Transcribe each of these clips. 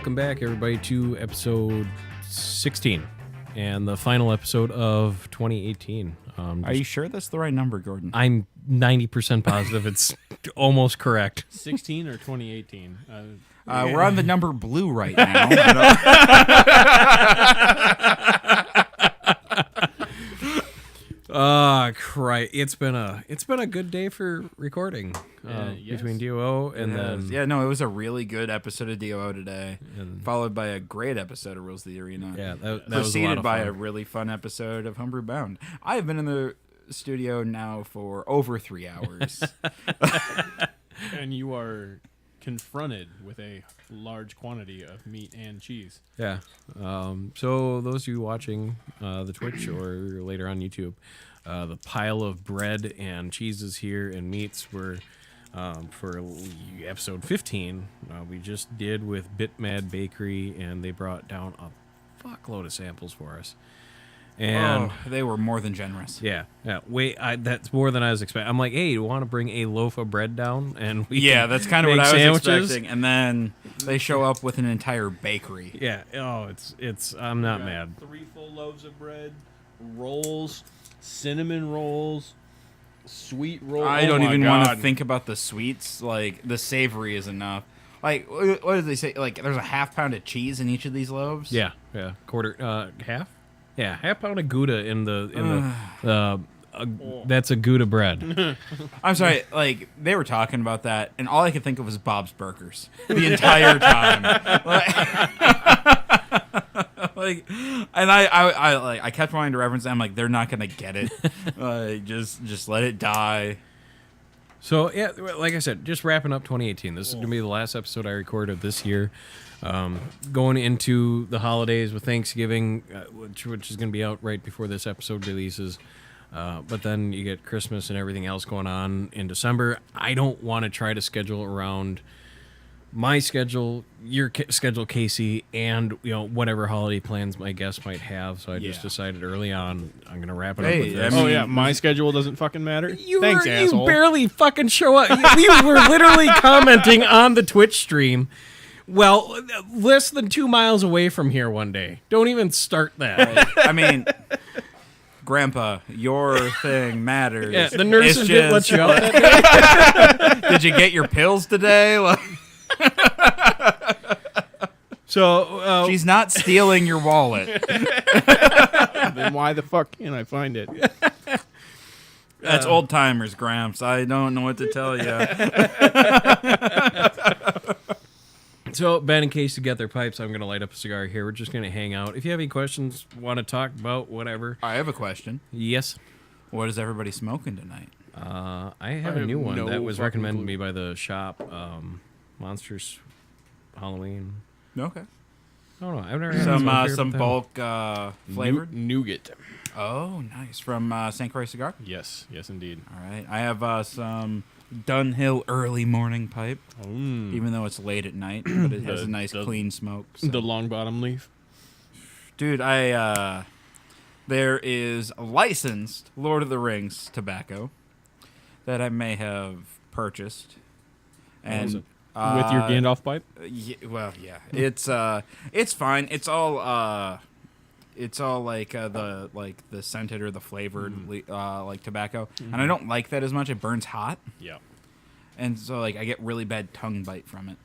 Welcome back, everybody, to episode 16 and the final episode of 2018. Are you sure that's the right number, Gordon? I'm 90% positive it's almost correct. 16 or 2018? We're on the number blue right now. Christ. It's been a good day for recording between DOO and then it was a really good episode of DOO today, followed by a great episode of Rules of the Arena. Yeah, that was a lot preceded of by fun. a really fun episode of Homebrew Bound. I have been in the studio now for over 3 hours. And you are confronted with a large quantity of meat and cheese. Yeah. So those of you watching the Twitch or later on YouTube, the pile of bread and cheeses here and meats were for episode 15. We just did with Bitmad Bakery, and they brought down a fuckload of samples for us. And they were more than generous. yeah. That's more than I was expecting. I'm like, hey, you want to bring a loaf of bread down? And That's kind of what make I was sandwiches? expecting. And then they show up with an entire bakery. Yeah. Oh, it's. I'm not mad. 3 full loaves of bread, rolls, cinnamon rolls, sweet rolls. I don't even want to think about the sweets. Like, the savory is enough. Like, what did they say? Like, there's a half pound of cheese in each of these loaves? Yeah. Quarter, half? Yeah, half pound of Gouda in the that's a Gouda bread. I'm sorry, like, they were talking about that, and all I could think of was Bob's Burgers the entire time. And I kept wanting to reference them. I'm like, they're not gonna get it. Just let it die. So yeah, like I said, just wrapping up 2018. This is gonna be the last episode I recorded this year. Going into the holidays with Thanksgiving, which is going to be out right before this episode releases. But then you get Christmas and everything else going on in December. I don't want to try to schedule around my schedule, your schedule, Casey, and whatever holiday plans my guests might have. So I just decided early on I'm going to wrap it up with this. Oh yeah, my schedule doesn't fucking matter. Thanks, asshole. You barely fucking show up. We were literally commenting on the Twitch stream. Well, less than 2 miles away from here one day. Don't even start that. I mean, Grandpa, your thing matters. Yeah, the nurses didn't let you out that day. Did you get your pills today? So she's not stealing your wallet. Then why the fuck can't I find it? That's old timers, Gramps. I don't know what to tell you. So Ben and Casey get their pipes. I'm going to light up a cigar here. We're just going to hang out. If you have any questions, want to talk about whatever. I have a question. Yes. What is everybody smoking tonight? I have a new one no that was fucking recommended to clue. me by the shop. Monsters Halloween. Okay. I don't know. I've never had Some bulk flavored. Nougat. Oh, nice. From St. Croix Cigar? Yes, indeed. All right. I have some Dunhill early morning pipe, Mm. even though it's late at night, but it has a nice clean smoke. So. The long bottom leaf. Dude, there is a licensed Lord of the Rings tobacco that I may have purchased. And With your Gandalf pipe? yeah. It's fine. It's all like the scented or the flavored like tobacco, and I don't like that as much. It burns hot, Yeah. and so like I get really bad tongue bite from it.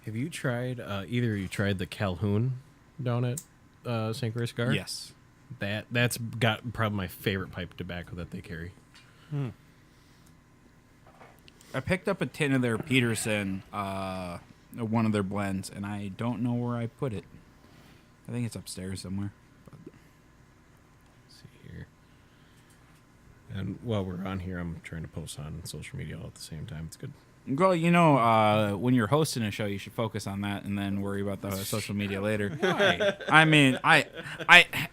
Have you tried, either of you tried the Calhoun down at St. Croix Cigar? Yes. That's got probably my favorite pipe tobacco that they carry. I picked up a tin of their Peterson, one of their blends, and I don't know where I put it. I think it's upstairs somewhere. Let's see here. And while we're on here, I'm trying to post on social media all at the same time. It's good. Well, when you're hosting a show, you should focus on that and then worry about the social media later. Why? I mean,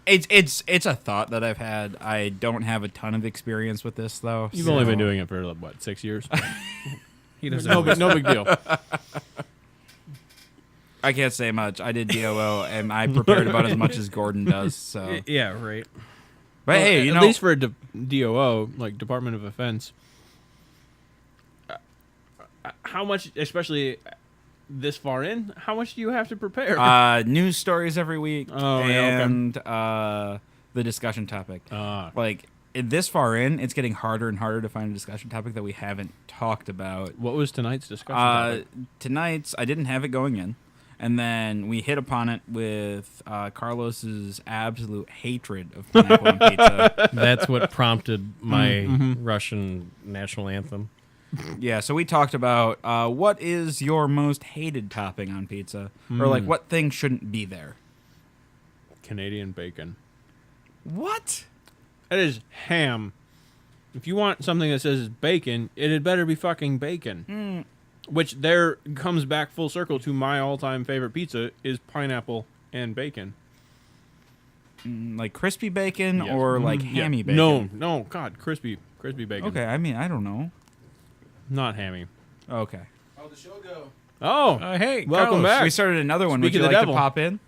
it's a thought that I've had. I don't have a ton of experience with this, though. You've only been doing it for, 6 years? He doesn't no big deal. I can't say much. I did DOO, and I prepared about as much as Gordon does. So, Yeah, right. but hey, at least for a DOO, like Department of Offense, how much, especially this far in, how much do you have to prepare? News stories every week, Oh, yeah, okay. and the discussion topic. What This far in, it's getting harder and harder to find a discussion topic that we haven't talked about. was tonight's discussion topic? Tonight's, I didn't have it going in, and then we hit upon it with Carlos's absolute hatred of pineapple on pizza. That's what prompted my Russian national anthem. Yeah, so we talked about what is your most hated topping on pizza, or like what thing shouldn't be there. Canadian bacon. What? It is ham. If you want something that says it's bacon, it had better be fucking bacon. Which there comes back full circle to my all-time favorite pizza is pineapple and bacon. Like crispy bacon Yes. or like hammy bacon? No, God, crispy bacon. Okay, I mean, I don't know. Not hammy. Okay. How'd the show go? Oh, Hey, welcome Carlos. back. We started another one. Speak Would of you the like devil. to pop in?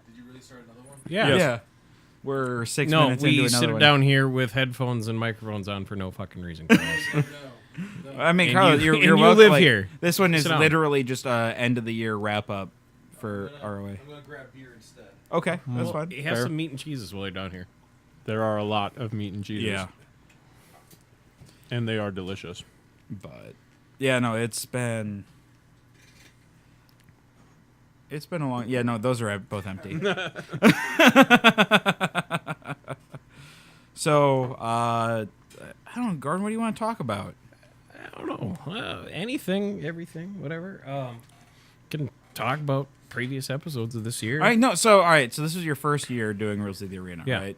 Did you really start another one? Yeah. Yes. Yeah. We're 6 No, minutes into we another sit one. down here with headphones and microphones on for no fucking reason. Carlos. No. I mean, And Carlos, you- you're and you welcome. live like, here. This one is Sit down. literally just end of the year wrap up for ROA. I'm gonna grab beer instead. Okay, that's Well, fine. you have Fair. some meat and cheeses while you're down here. There are a lot of meat and cheeses. Yeah, And they are delicious. but yeah, no, it's been a long. Yeah, no, those are both empty. So, I don't know, Gordon. What do you want to talk about? I don't know. Anything, everything, whatever. Can talk about previous episodes of this year. All right, no. So, all right. So, this is your first year doing Rules of the Arena, Yeah. right?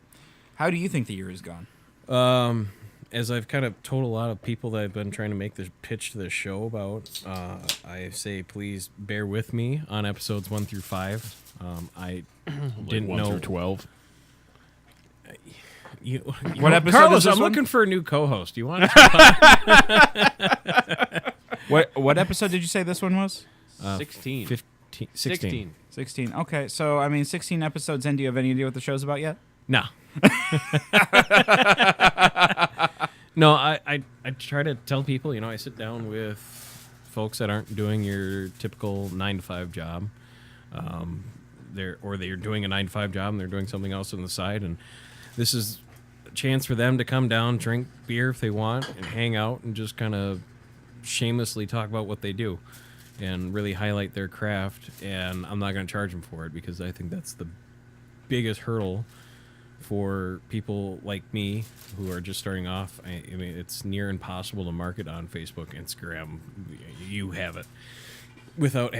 How do you think the year has gone? As I've kind of told a lot of people that I've been trying to make this pitch to the show about, I say please bear with me on episodes 1 through 5. I didn't 1 know through 12. What episode Carlos, is this I'm one? looking for a new co-host. You want? What episode did you say this one was? 16. 15, 16. 16. Okay, so I mean, 16 episodes in. Do you have any idea what the show's about yet? No. No, I try to tell people, I sit down with folks that aren't doing your typical 9-to-5 job. They're doing a 9-to-5 job and they're doing something else on the side, and this is a chance for them to come down, drink beer if they want, and hang out and just kind of shamelessly talk about what they do and really highlight their craft. And I'm not going to charge them for it because I think that's the biggest hurdle for people like me who are just starting off. I mean, it's near impossible to market on Facebook, Instagram. You have it without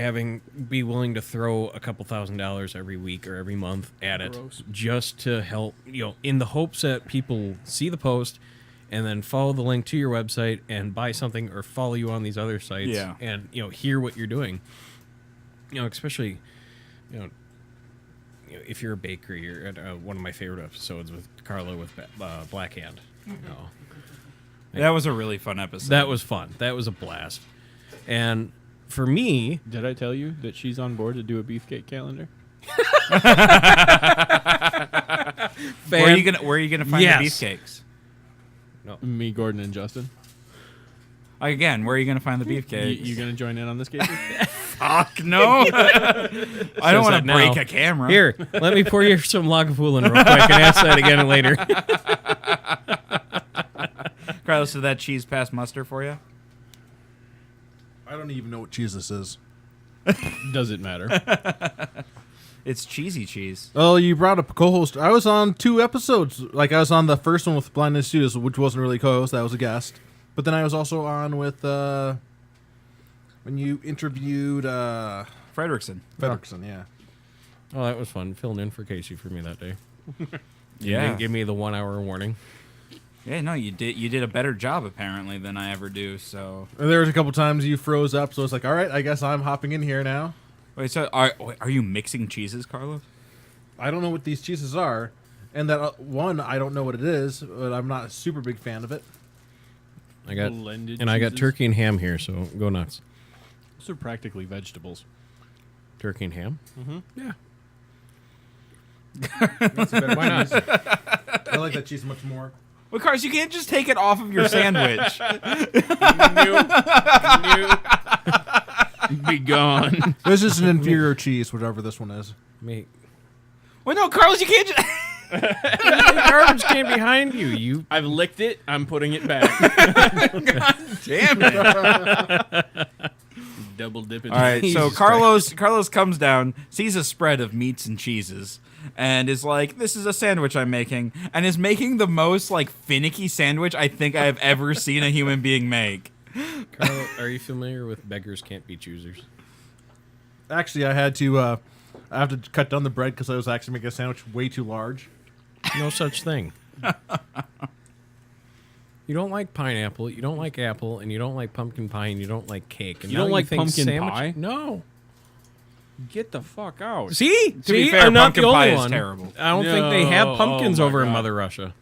be willing to throw a couple $1,000s every week or every month at it, Gross. just to help, in the hopes that people see the post and then follow the link to your website and buy something or follow you on these other sites. Yeah. And hear what you're doing. Especially if you're a bakery, or at one of my favorite episodes with Carlo with Black Hand. That was a really fun episode. That was fun. That was a blast. And for me, Did I tell you that she's on board to do a beefcake calendar? Where are you gonna find Yes. the beefcakes? Me, Gordon, and Justin. Again, where are you gonna find the beefcakes? You gonna join in on this, Casey? Fuck no! I don't Says want to that now. break a camera. Here, let me pour you some Lagavulin real quick and ask that again later. Carlos, did that cheese pass muster for you? I don't even know what cheese this is. Does it matter? It's cheesy cheese. Oh, you brought up a co-host. I was on 2 episodes. Like, I was on the first one with Blindness Studios, which wasn't really co-host. That was a guest. But then I was also on with when you interviewed Fredrickson. Fedrickson, yeah. Oh, that was fun. Filling in for Casey for me that day. You Yeah. didn't give me the 1 hour warning. Yeah, no, you did. You did a better job apparently than I ever do. So And there was a couple times you froze up, so it's like, all right, I guess I'm hopping in here now. wait, so are you mixing cheeses, Carlos? I don't know what these cheeses are, and that one I don't know what it is, but I'm not a super big fan of it. I got Blended and I got cheeses. turkey and ham here, so go nuts. Those are practically vegetables. Turkey and ham. Mm-hmm. Yeah. That's a better Why not? cheese. I like that cheese much more. Well, Carlos, you can't just take it off of your sandwich. Be gone. This is an inferior cheese, whatever this one is. Me, Well, no, Carlos, you can't. the garbage can behind you. You I've licked it. I'm putting it back. Damn it! Double dipping. All right, so Jesus Carlos comes down, sees a spread of meats and cheeses, and is like, "This is a sandwich I'm making," and is making the most like finicky sandwich I think I have ever seen a human being make. Carlo, are you familiar with beggars can't be choosers? Actually, I have to cut down the bread because I was actually making a sandwich way too large. No such thing. You don't like pineapple, you don't like apple, and you don't like pumpkin pie, and you don't like cake. And You now don't like think pumpkin sandwich? pie? No. Get the fuck out. See? To be fair, I'm not pumpkin the only pie is one. terrible. I don't think they have No. pumpkins Oh my over in God. Mother Russia.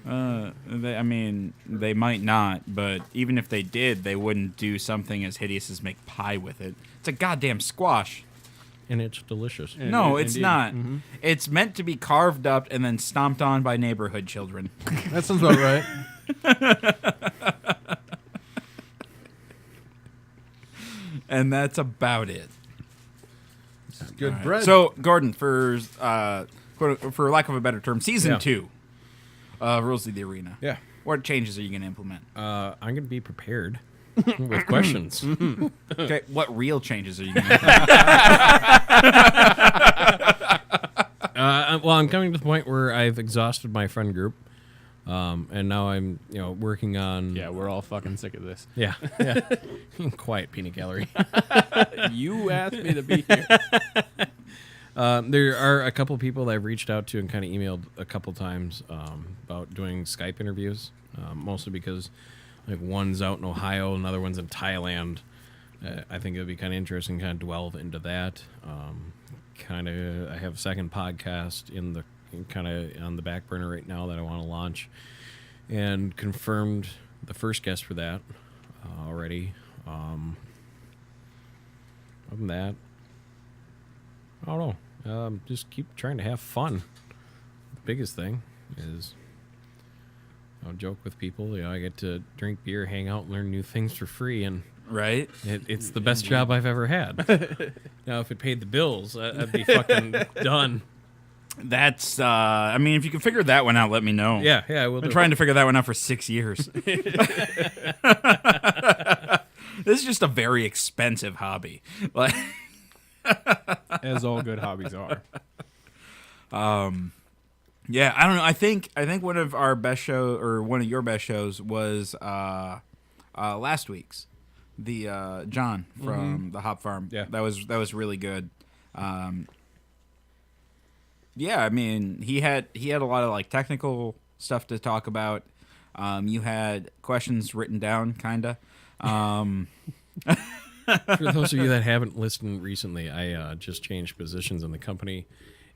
I mean, they might not, but even if they did, they wouldn't do something as hideous as make pie with it. It's a goddamn squash. And it's delicious. Yeah. No, it's Indeed. not. Mhm. It's meant to be carved up and then stomped on by neighborhood children. That sounds about right. And that's about it. Good All right. bread. So, Gordon, for lack of a better term, season Yeah. 2 of Rules of the Arena. Yeah. What changes are you going to implement? I'm going to be prepared with questions. Okay, what real changes are you going to Well, I'm coming to the point where I've exhausted my friend group. And now I'm, working on... Yeah, we're all fucking sick of this. Yeah. Quiet peanut gallery. You asked me to be here. There are a couple people that I've reached out to and kind of emailed a couple times about doing Skype interviews, mostly because like one's out in Ohio, another one's in Thailand. I think it would be kind of interesting to kind of delve into that. I have a second podcast kind of on the back burner right now that I want to launch, and confirmed the first guest for that already. Other than that, I don't know. Just keep trying to have fun. The biggest thing is joke with people. I get to drink beer, hang out, and learn new things for free, and Right? it's the best job I've ever had. Now, if it paid the bills, I'd be fucking done. That's, I mean, if you can figure that one out, let me know. Yeah, I will. I've been trying to figure that one out for 6 years. This is just a very expensive hobby. Like, As all good hobbies are. yeah, I don't know. I think one of our best show, or one of your best shows, was last week's, the John from the Hop Farm. Yeah. that was really good. Yeah, I mean, he had a lot of like technical stuff to talk about. You had questions written down, kinda. For those of you that haven't listened recently, I just changed positions in the company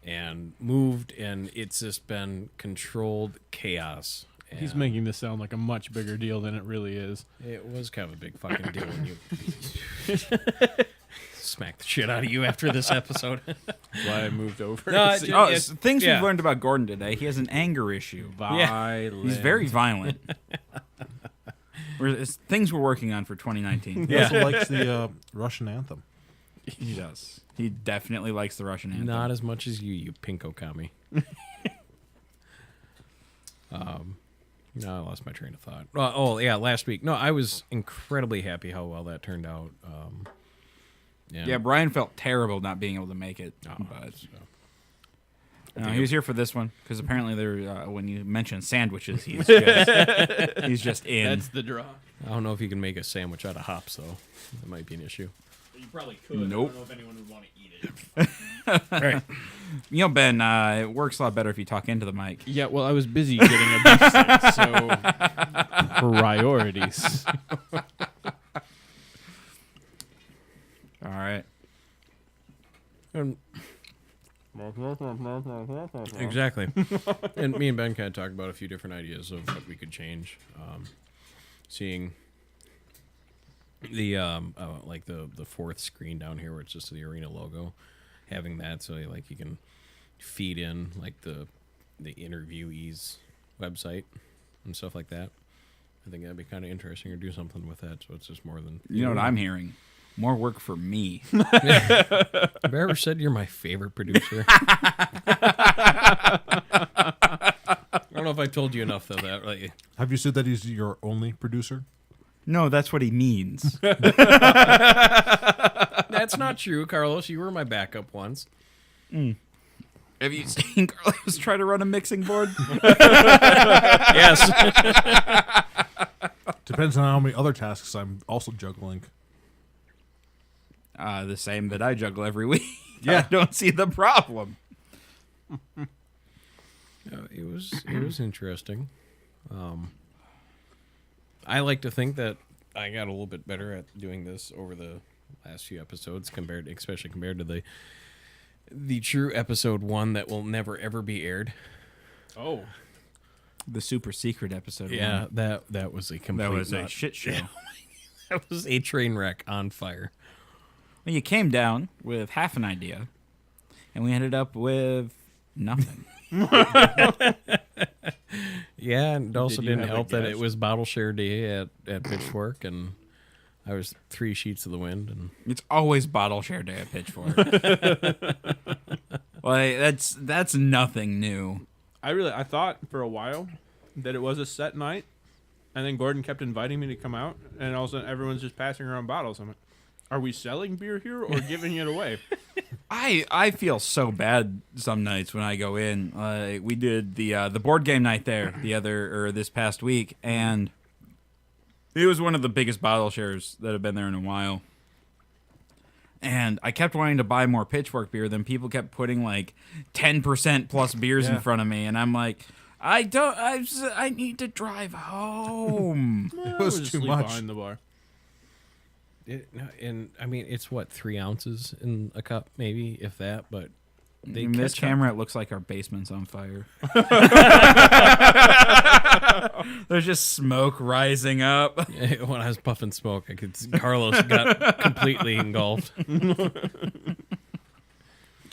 and moved, and it's just been controlled chaos. He's And making this sound like a much bigger deal than it really is. it was kind of a big fucking deal when you smack the shit out of you after this episode. That's why I moved over. No, See, Oh, Yes, things yeah. we've learned about Gordon today. He has an anger issue. violent. He's very violent. It's things we're working on for 2019. He also likes the Russian anthem. He does. He definitely likes the Russian anthem. Not as much as you pinko commie. No, I lost my train of thought. Last week. No, I was incredibly happy how well that turned out. Yeah, Brian felt terrible not being able to make it. But he was here for this one because apparently when you mention sandwiches, he's just in. That's the draw. I don't know if you can make a sandwich out of hops, though. That might be an issue. You probably could. Nope. I don't know if anyone would want to eat it. Right. You know, Ben, it works a lot better if you talk into the mic. Yeah, well, I was busy getting a beef stick, so priorities. All right. Exactly. And me and Ben kind of talked about a few different ideas of what we could change. Seeing the the fourth screen down here where it's just the arena logo, having that so like you can feed in like the interviewees website and stuff like that. I think that'd be kind of interesting, or do something with that so it's just more than You know what I'm hearing? More work for me. Have I ever said you're my favorite producer? I don't know if I told you enough of that. Like, Have you said that he's your only producer? No, that's what he means. that's not true, Carlos. You were my backup once. Have you seen Carlos try to run a mixing board? Yes. Depends on how many other tasks I'm also juggling. The same that I juggle every week. Yeah. I don't see the problem. It was interesting. I like to think that I got a little bit better at doing this over the last few episodes, especially compared to the true episode 1 that will never ever be aired. Oh. The super secret episode. Yeah, that was a complete. That was a shit show. Yeah. That was a train wreck on fire. Well, you came down with half an idea, and we ended up with nothing. Yeah, and it also Did you didn't have a help that it guess? was bottle share day at Pitchfork, and I was 3 sheets of the wind. And It's always bottle share day at Pitchfork. Well, that's nothing new. I thought for a while that it was a set night, and then Gordon kept inviting me to come out, and all of a sudden everyone's just passing around bottles. I'm like, are we selling beer here or giving it away? I feel so bad some nights when I go in. We did the board game night there this past week, and it was one of the biggest bottle shares that have been there in a while. And I kept wanting to buy more Pitchfork beer. Then people kept putting like 10% plus beers in front of me, and I'm like, I need to drive home. It was just too sleep much. behind the bar. and I mean, it's what, 3 ounces in a cup, maybe, if that. But they In this catch up. camera, it looks like our basement's on fire. There's just smoke rising up. When I was puffing smoke, I could see Carlos got completely engulfed.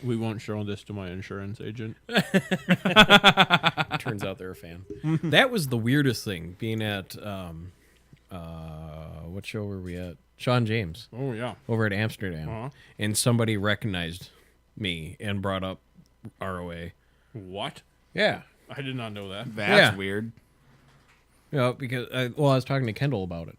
We won't show this to my insurance agent. Turns out they're a fan. That was the weirdest thing, being at what show were we at? Sean James Oh, yeah. over at Amsterdam, Uh-huh. and somebody recognized me and brought up ROA. What? Yeah, I did not know that. That's Yeah. weird. you know, because I was talking to Kendall about it.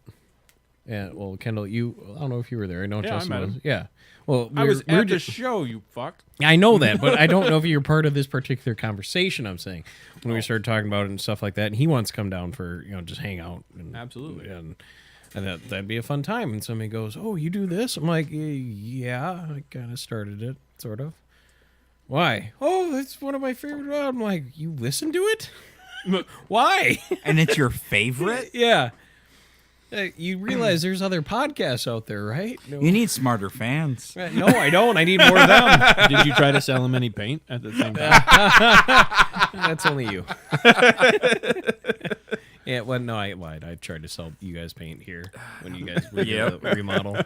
Yeah, well, Kendall, I don't know if you were there. I know Yeah, I Justin met was. him. Yeah, well, I was at the just. show, you fuck. I know that, but I don't know if you're part of this particular conversation. I'm saying when we started talking about it and stuff like that, and he wants to come down for just hang out. And, Absolutely. and that'd be a fun time. And somebody goes, "Oh, you do this?" I'm like, "Yeah, I kind of started it, sort of." Why? Oh, it's one of my favorite. I'm like, you listen to it? Why? And it's your favorite? Yeah. You realize there's other podcasts out there, right? No. You need smarter fans. No, I don't. I need more of them. Did you try to sell him any paint at the same time? That's only you. Yeah, well, no, I lied. I tried to sell you guys paint here when you guys redid the remodel.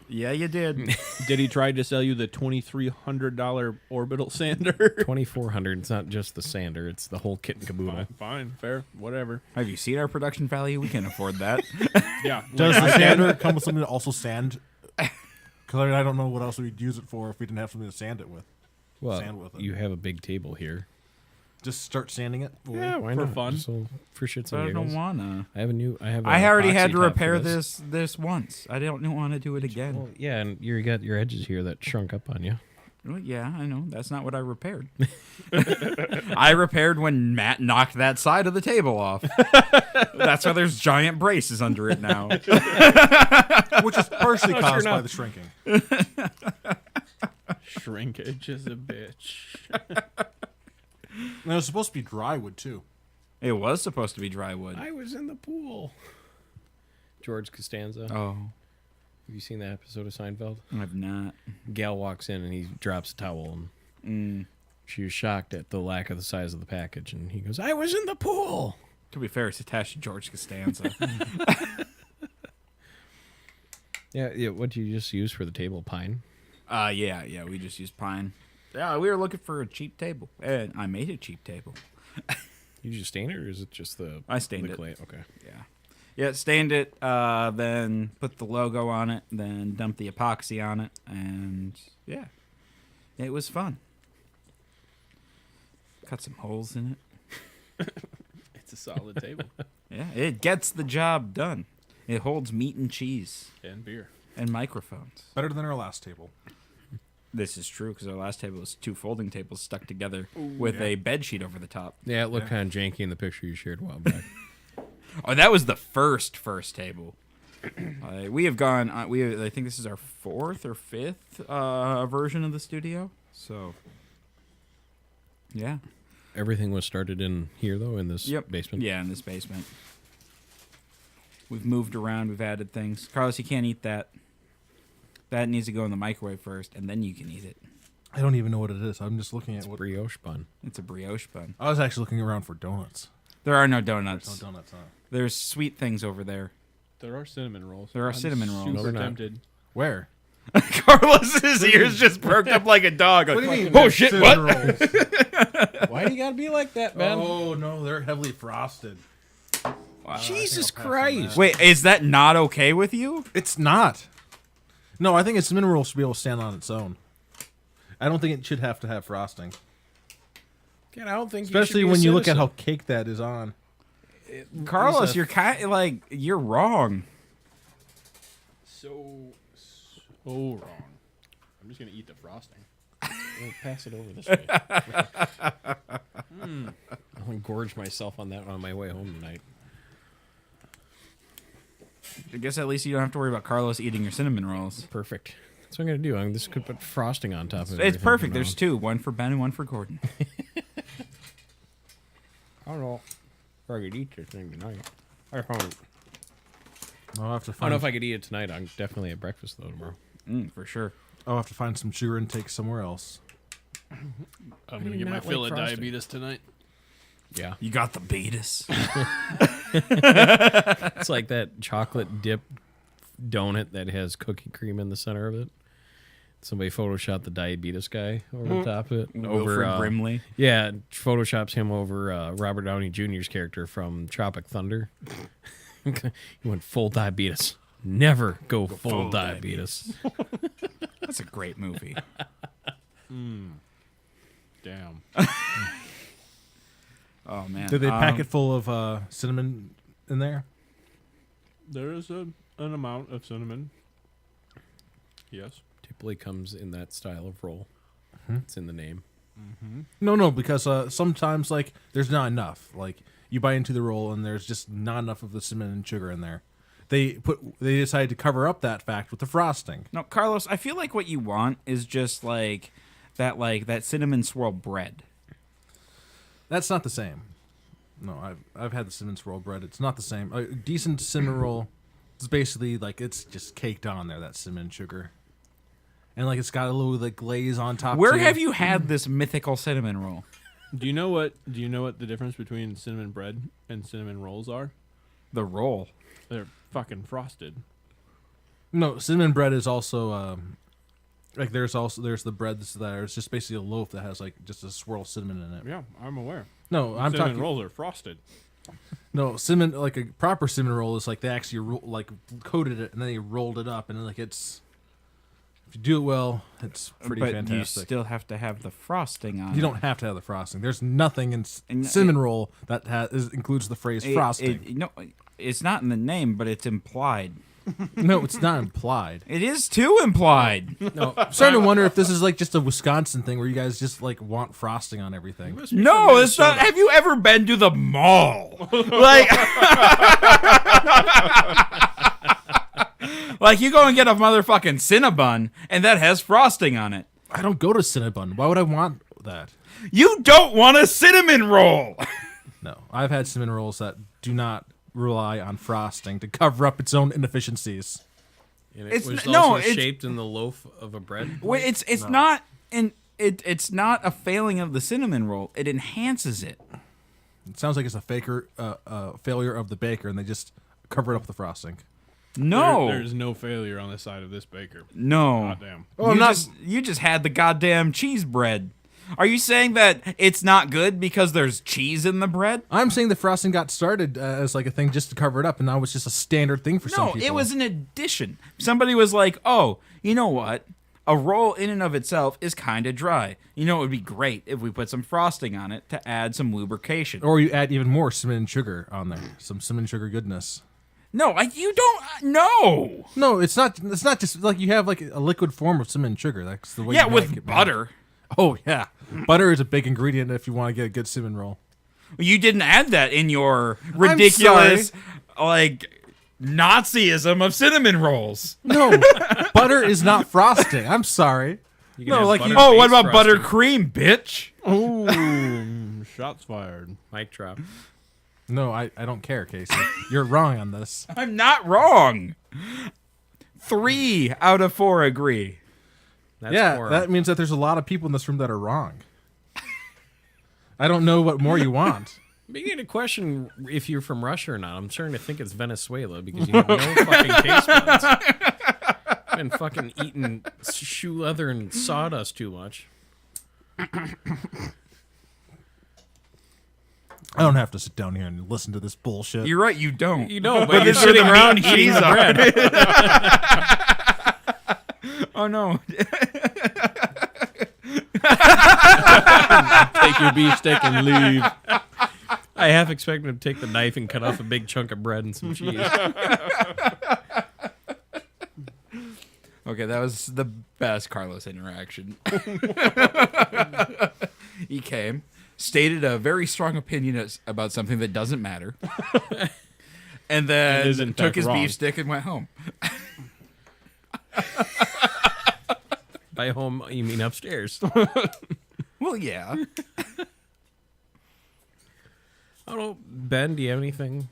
Yeah, you did. Did he try to sell you the $2,300 orbital sander? 2,400. It's not just the sander; it's the whole kit and caboodle. Fine, fair, whatever. Have you seen our production value? We can afford that. Yeah. Does the sander come with something to also sand? Because I don't know what else we'd use it for if we didn't have something to sand it with. Well, Sand with it. you have a big table here. Just start sanding it? Yeah, why For not? fun. So, for shits But and I don't giggles. wanna. I have a new. I already had epoxy to top repair for this once. I don't want to do it again. Well, yeah, and you got your edges here that shrunk up on you. Well, yeah, I know. That's not what I repaired. I repaired when Matt knocked that side of the table off. That's why there's giant braces under it now. Which is partially caused by enough. the shrinking. Shrinkage is a bitch. And it was supposed to be dry wood, too. It was supposed to be dry wood. I was in the pool. George Costanza. Oh, Have you seen that episode of Seinfeld? I've not. Gal walks in and he drops a towel, and she was shocked at the lack of the size of the package. And he goes, "I was in the pool." To be fair, it's attached to George Costanza. Yeah. What do you just use for the table? Pine. Yeah, we just used pine. Yeah, we were looking for a cheap table, and I made a cheap table. You just stain it, or is it just the? I stained the it. clay? Okay. Yeah, Yeah, stained it, then put the logo on it, then dumped the epoxy on it, and yeah, it was fun. Cut some holes in it. It's a solid table. Yeah, it gets the job done. It holds meat and cheese And beer. and microphones. Better than our last table. This is true because our last table was 2 folding tables stuck together with a bed sheet over the top. Yeah, it looked kind of janky in the picture you shared a while back. Oh, that was the first table. We have gone. I think this is our 4th or 5th version of the studio. So, yeah. Everything was started in here, though, in this basement. Yeah, in this basement. We've moved around. We've added things. Carlos, you can't eat that. That needs to go in the microwave first, and then you can eat it. I don't even know what it is. I'm just looking at It's what. brioche bun. It's a brioche bun. I was actually looking around for donuts. There are no donuts. There's no donuts, huh? There's sweet things over there. There are cinnamon rolls. There are cinnamon rolls. No, Super they're not. tempted. Where? Carlos's ears just perked up like a dog. Like, What do you mean? oh there's shit! cinnamon What? rolls? Why do you gotta be like that, man? Oh no, they're heavily frosted. Jesus I'll pass on Christ! that. Wait, is that not okay with you? It's not. No, I think a cinnamon roll should be able to stand on its own. I don't think it should have to have frosting, God, I don't think. especially you should be when a you look at citizen. how caked that is on. Carlos, you're wrong. So wrong. I'm just gonna eat the frosting. Well, pass it over this way. I'll gorge myself on that on my way home tonight. I guess at least you don't have to worry about Carlos eating your cinnamon rolls. Perfect. That's what I'm gonna do. I'm just gonna put frosting on top of it. It's perfect. There's 2, one for Ben and one for Gordon. I don't know if I could eat this thing tonight. I don't I'll have to know find. if I could eat it tonight. I'm definitely at breakfast though tomorrow. For sure. I'll have to find some sugar intake somewhere else. I'm do gonna you get my not fill like of frosting? diabetes tonight. Yeah, You got the beatus. it's like that chocolate dip donut that has cookie cream in the center of it. Somebody photoshopped the diabetes guy over the top of it. Wilfred Brimley. Yeah, photoshops him over Robert Downey Jr.'s character from Tropic Thunder. He went full diabetes. Never go full diabetes. That's a great movie. Damn. Oh man. Did they pack it full of cinnamon in there? There is an amount of cinnamon. Yes. Typically comes in that style of roll. It's in the name. No, because sometimes like there's not enough. Like you bite into the roll and there's just not enough of the cinnamon and sugar in there. They decided to cover up that fact with the frosting. No, Carlos, I feel like what you want is just like that cinnamon swirl bread. That's not the same. No, I've had the cinnamon swirl bread. It's not the same. A decent cinnamon roll is basically like it's just caked on there, that cinnamon sugar, and like it's got a little like glaze on top. Where too. have you had this mythical cinnamon roll? Do you know what the difference between cinnamon bread and cinnamon rolls are? The roll. They're fucking frosted. No, cinnamon bread is also like there's the bread that's there. It's just basically a loaf that has like just a swirl of cinnamon in it. Yeah, I'm aware. No, I'm cinnamon talking. rolls are frosted. No, cinnamon like a proper cinnamon roll is like they actually like coated it and then they rolled it up and like it's. If you do it well, it's pretty but fantastic. you still have to have the frosting on. You don't have to have the frosting. There's nothing in And cinnamon roll that includes the phrase frosting. No, it's not in the name, but it's implied. No, it's not implied. It is too implied. No, I'm starting to wonder if this is like just a Wisconsin thing where you guys just like want frosting on everything. No, it's not. Have you ever been to the mall? Like you go and get a motherfucking Cinnabon, and that has frosting on it. I don't go to Cinnabon. Why would I want that? You don't want a cinnamon roll. No, I've had cinnamon rolls that do not rely on frosting to cover up its own inefficiencies. and It's it was no, also it's- shaped in the loaf of a bread. Wait, it's not it's not a failing of the cinnamon roll. It enhances it. It sounds like it's a failure of the baker, and they just cover it up with the frosting. No, There's no failure on the side of this baker. no. Goddamn. Oh, I'm not. You just had the goddamn cheese bread. Are you saying that it's not good because there's cheese in the bread? I'm saying the frosting got started as like a thing just to cover it up, and now it's just a standard thing for some people. No, it was an addition. Somebody was like, oh, you know what? A roll in and of itself is kind of dry. You know, it would be great if we put some frosting on it to add some lubrication. Or you add even more cinnamon sugar on there. Some cinnamon sugar goodness. No, you don't. No. No, it's not. It's not just like you have like a liquid form of cinnamon sugar. That's the way. Yeah, you with make it, man. butter. Oh yeah, butter is a big ingredient if you want to get a good cinnamon roll. You didn't add that in your ridiculous, like, Nazism of cinnamon rolls. No, butter is not frosting. I'm sorry. You can No, have like butter Oh, what based about frosting. buttercream, bitch? Oh, shots fired. Mic drop. No, I don't care, Casey. You're wrong on this. I'm not wrong. 3 out of 4 agree. That's Yeah, for- that means that there's a lot of people in this room that are wrong. I don't know what more you want. Beginning to question if you're from Russia or not. I'm starting to think it's Venezuela because you have no fucking taste buds. Been fucking eating shoe leather and sawdust too much. I don't have to sit down here and listen to this bullshit. You're right, you don't. You know, but you're it's sitting sitting around meat and eating cheese the on bread. Oh, no. Take your beef stick and leave. I half expected him to take the knife and cut off a big chunk of bread and some cheese. Okay, that was the best Carlos interaction. He came, stated a very strong opinion about something that doesn't matter, and then is in took fact his wrong. beef stick and went home. By home, you mean upstairs. Well, yeah. I don't know, Ben, do you have anything,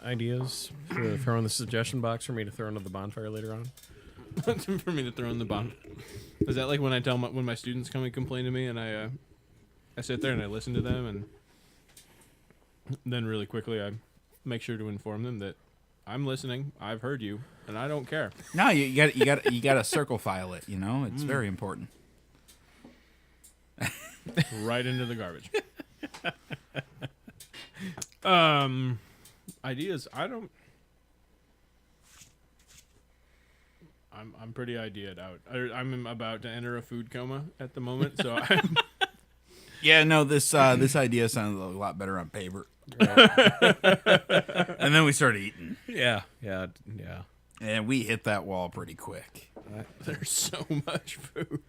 ideas for throwing the suggestion box for me to throw into the bonfire later on? For me to throw in the bomb. Is that like when I tell when my students come and complain to me, and I sit there and I listen to them, and then really quickly I make sure to inform them that I'm listening, I've heard you, and I don't care. No, you got to circle file it. It's very important. Right into the garbage. Ideas. I'm pretty idea'd out. I'm about to enter a food coma at the moment, so I'm Yeah, no, this idea sounded a lot better on paper. And then we started eating, Yeah. and we hit that wall pretty quick. there's so much food.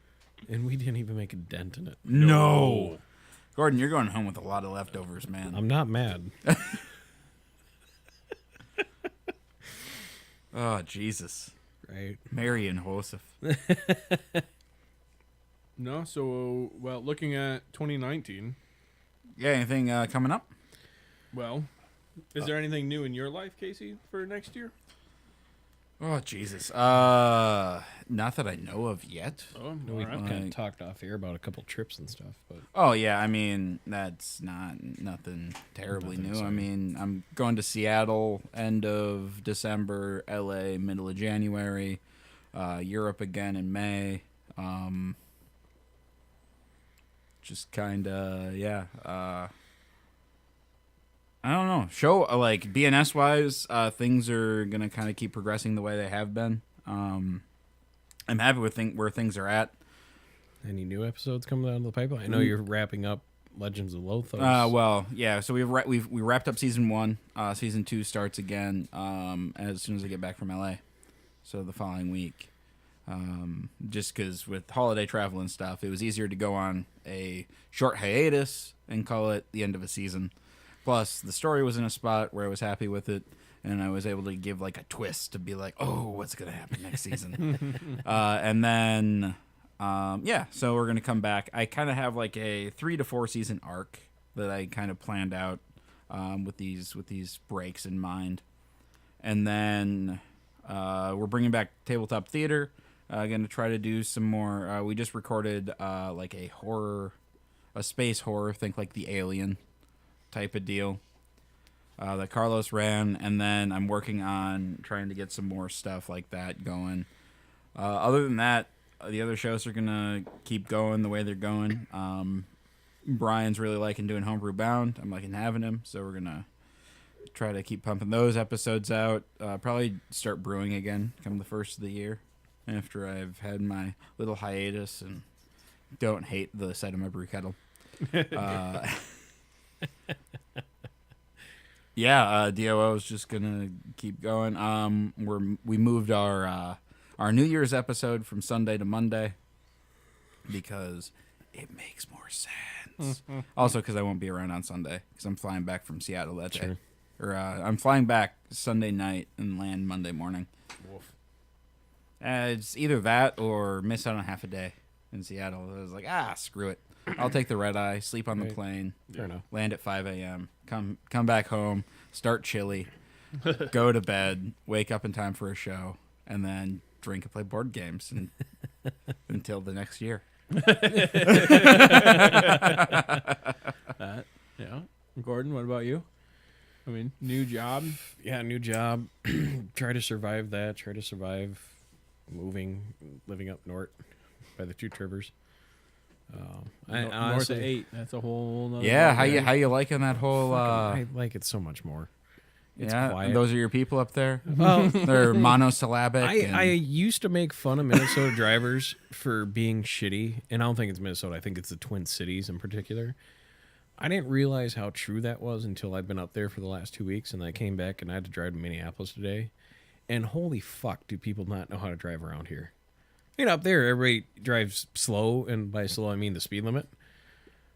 And we didn't even make a dent in it. No. Gordon, you're going home with a lot of leftovers, man. I'm not mad. Oh, Jesus. Right. Mary and Joseph. No, so looking at 2019. Yeah, anything coming up? Well, is there anything new in your life, Casey, for next year? Oh, Jesus. Not that I know of yet. Oh, No, we all right. kind of talked off air about a couple trips and stuff, but Oh, yeah, I mean, that's nothing terribly Nothing new. I exciting. mean, I'm going to Seattle end of December, LA middle of January, Europe again in May. Just kind of, yeah. I don't know. Show like BNS wise, things are gonna kind of keep progressing the way they have been. I'm happy with where things are at. any new episodes coming down the pipeline? I know you're wrapping up Legends of Lothos. Well, yeah. So we wrapped up season 1. Season 2 starts again as soon as I get back from LA. So the following week. Just because with holiday travel and stuff, it was easier to go on a short hiatus and call it the end of a season. Plus, the story was in a spot where I was happy with it, and I was able to give like a twist to be like, oh, what's going to happen next season? And then, so we're going to come back. I kind of have like a 3 to 4 season arc that I kind of planned out with these breaks in mind. And then we're bringing back tabletop theater. Going to try to do some more. We just recorded like a space horror, think like the Alien type of deal that Carlos ran, and then I'm working on trying to get some more stuff like that going. Other than that, the other shows are gonna keep going the way they're going. Brian's really liking doing Homebrew Bound. I'm liking having him, so we're gonna try to keep pumping those episodes out. Probably start brewing again come the first of the year, after I've had my little hiatus and don't hate the sight of my brew kettle. DOO is just gonna keep going. We moved our New Year's episode from Sunday to Monday because it makes more sense. Also, because I won't be around on Sunday because I'm flying back from Seattle that day. Or I'm flying back Sunday night and land Monday morning. Wolf. It's either that or miss out on half a day in Seattle. I was like, screw it. I'll take the red eye, sleep on the plane, land at 5 a.m., come back home, start chilly, go to bed, wake up in time for a show, and then drink and play board games until the next year. Gordon, what about you? I mean, new job? Yeah, new job. Try to survive that. Try to survive living up north by the Two Trivers. North of 8. That's a whole nother how you liking that whole I like it so much more. It's quiet. And those are your people up there? Well, they're monosyllabic. I used to make fun of Minnesota drivers for being shitty, and I don't think it's Minnesota. I think it's the Twin Cities in particular. I didn't realize how true that was until I'd been up there for the last 2 weeks, and I came back and I had to drive to Minneapolis today. And holy fuck, do people not know how to drive around here? Up there, everybody drives slow, and by slow I mean the speed limit,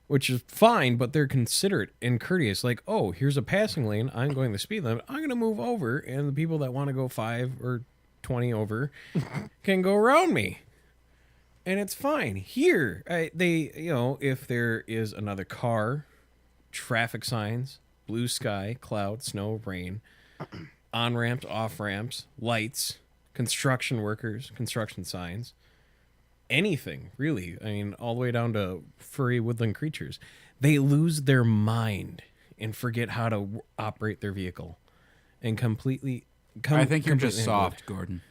which is fine, but they're considerate and courteous. Like, oh, here's a passing lane. I'm going the speed limit. I'm going to move over, and the people that want to go 5 or 20 over can go around me. And it's fine. Here, if there is another car, traffic signs, blue sky, cloud, snow, rain, on-ramps, off-ramps, lights, construction workers, construction signs, anything, really. I mean, all the way down to furry woodland creatures. They lose their mind and forget how to operate their vehicle and completely... I think you're just soft, Gordon.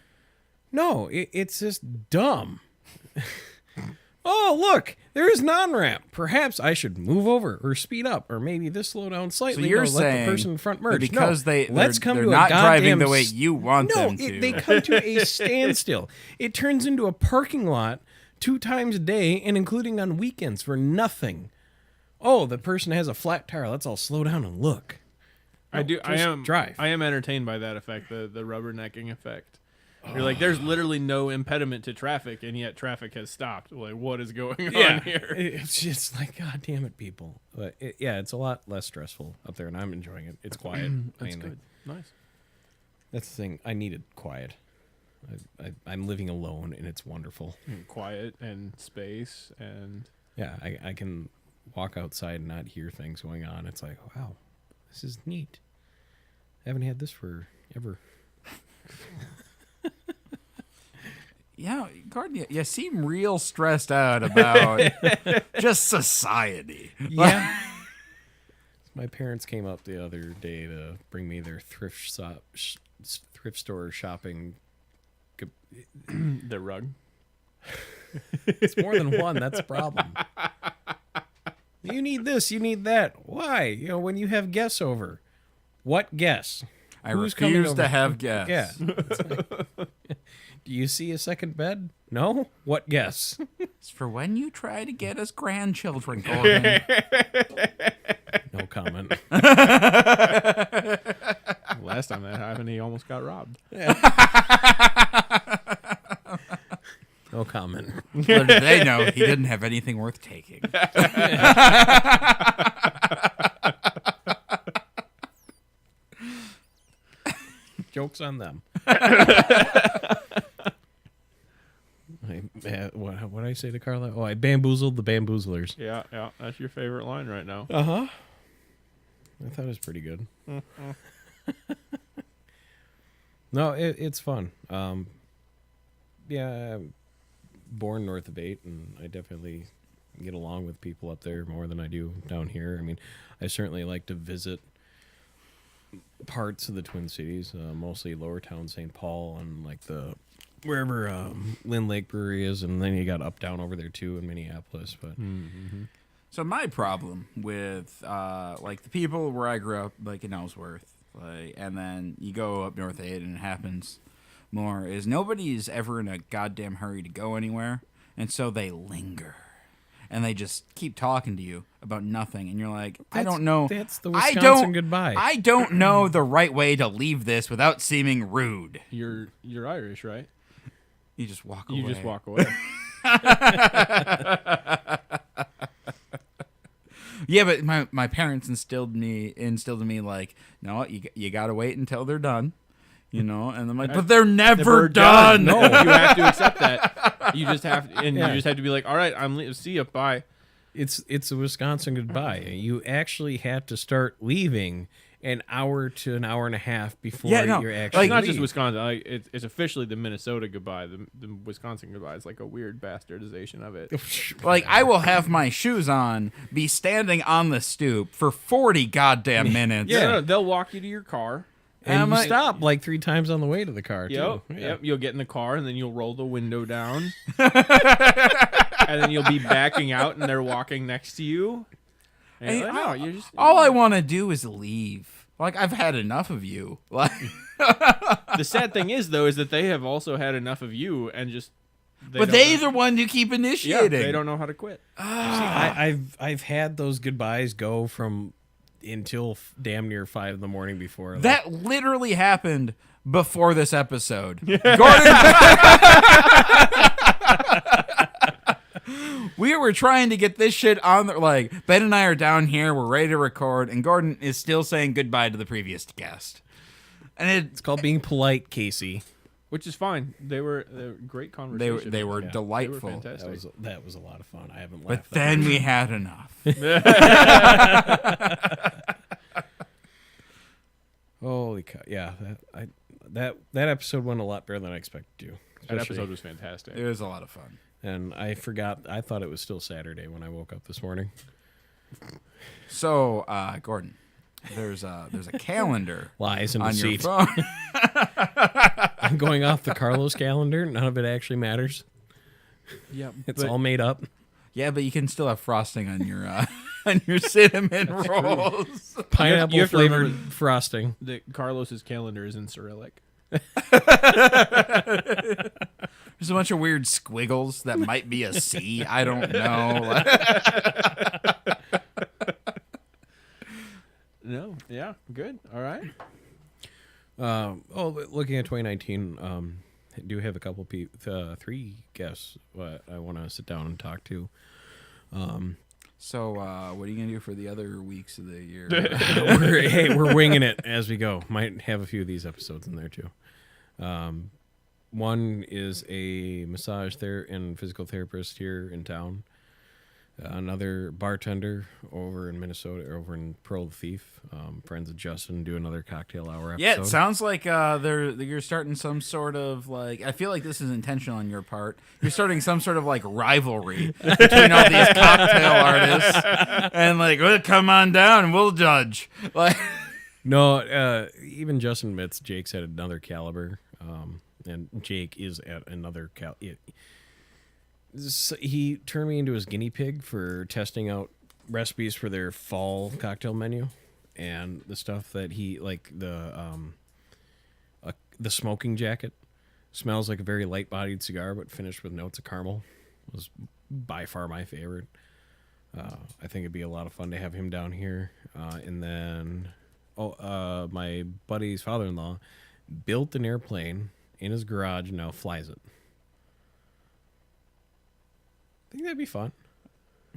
No, it's just dumb. Oh, look, there is an on-ramp. Perhaps I should move over or speed up or maybe this slow down slightly. So you're saying let the person in front merge. Because they're not driving the way you want them to. They come to a standstill. It turns into a parking lot 2 times a day and including on weekends for nothing. Oh, the person has a flat tire. Let's all slow down and look. Drive. I am entertained by that effect, the rubbernecking effect. You're like, there's literally no impediment to traffic, and yet traffic has stopped. Like, what is going on here? It's just like, God damn it, people. But it's a lot less stressful up there, and I'm enjoying it. It's quiet. That's good. Nice. That's the thing. I needed quiet. I'm living alone, and it's wonderful. Quiet and space and... Yeah, I can walk outside and not hear things going on. It's like, wow, this is neat. I haven't had this for ever. Yeah, Gordon, you seem real stressed out about just society. Yeah. My parents came up the other day to bring me their thrift store shopping. The rug. It's more than one. That's the problem. You need this. You need that. Why? When you have guests over. What guests? Who's refuse to have guests. Yeah. Do you see a second bed? No? What guess? It's for when you try to get us grandchildren, Gordon. No comment. Last time that happened, he almost got robbed. No comment. Little did they know he didn't have anything worth taking. Joke's on them. What did I say to Carla? Oh, I bamboozled the bamboozlers. Yeah, that's your favorite line right now. Uh-huh. I thought it was pretty good. No, it's fun. Yeah, I'm born north of 8, and I definitely get along with people up there more than I do down here. I mean, I certainly like to visit parts of the Twin Cities, mostly Lower Town, St. Paul, and like the wherever Lynn Lake Brewery is, and then you got Up Down over there too in Minneapolis. But So my problem with like the people where I grew up, like in Ellsworth, like, and then you go up North 8 and it happens more, is nobody's ever in a goddamn hurry to go anywhere, and so they linger. And they just keep talking to you about nothing, and you're like, I don't know. That's the Wisconsin goodbye. I don't know the right way to leave this without seeming rude. You're Irish, right? You just walk away. You just walk away. Yeah, but my parents instilled in me like, no, you got to wait until they're done. You know, and I'm like, but they're never done. No, you have to accept that. You just have, you just have to be like, all right, see you, bye. It's a Wisconsin goodbye. You actually had to start leaving an hour to an hour and a half before you're actually like not leave. just Wisconsin. Like, it's officially the Minnesota goodbye. The Wisconsin goodbye is like a weird bastardization of it. Like, I will have my shoes on, be standing on the stoop for 40 goddamn minutes. No, they'll walk you to your car. And you stop like 3 times on the way to the car, too. Yep. You'll get in the car, and then you'll roll the window down. And then you'll be backing out, and they're walking next to you. And you're like, no, all I want to do is leave. Like, I've had enough of you. Like, the sad thing is, though, is that they have also had enough of you, and just... They're the one you keep initiating. Yeah, they don't know how to quit. See, I've had those goodbyes go from... until damn near 5 in the morning before. That literally happened before this episode. Gordon, we were trying to get this shit on. Like, Ben and I are down here. We're ready to record, and Gordon is still saying goodbye to the previous guest. And it's called being polite, Casey. Which is fine. They were great conversations. They were delightful. They were fantastic. That was a lot of fun. I haven't laughed. But then we had enough. Holy cow! Yeah, that episode went a lot better than I expected to. That episode was fantastic. It was a lot of fun. And I forgot. I thought it was still Saturday when I woke up this morning. So, Gordon, there's a calendar. Lies in on deceit. Your phone. I'm going off the Carlos calendar. None of it actually matters. Yeah, it's all made up. Yeah, but you can still have frosting on your cinnamon rolls. Pineapple flavored frosting. The Carlos's calendar is in Cyrillic. There's a bunch of weird squiggles that might be a C. I don't know. No, yeah, good. All right. Looking at 2019, I do have a couple 3 guests I want to sit down and talk to. So, what are you gonna do for the other weeks of the year? We're winging it as we go. Might have a few of these episodes in there too. One is a massage and physical therapist here in town. Another bartender over in Minnesota, over in Pearl the Thief. Friends of Justin do another cocktail hour episode. Yeah, it sounds like you're starting some sort of like. I feel like this is intentional on your part. You're starting some sort of like rivalry between all these cocktail artists, and like, well, come on down and we'll judge. Like, no, even Justin admits Jake's at another caliber, and Jake is at another So he turned me into his guinea pig for testing out recipes for their fall cocktail menu, and the stuff that he like the smoking jacket smells like a very light-bodied cigar, but finished with notes of caramel. Was by far my favorite. I think it'd be a lot of fun to have him down here, and then my buddy's father-in-law built an airplane in his garage and now flies it. I think that'd be fun.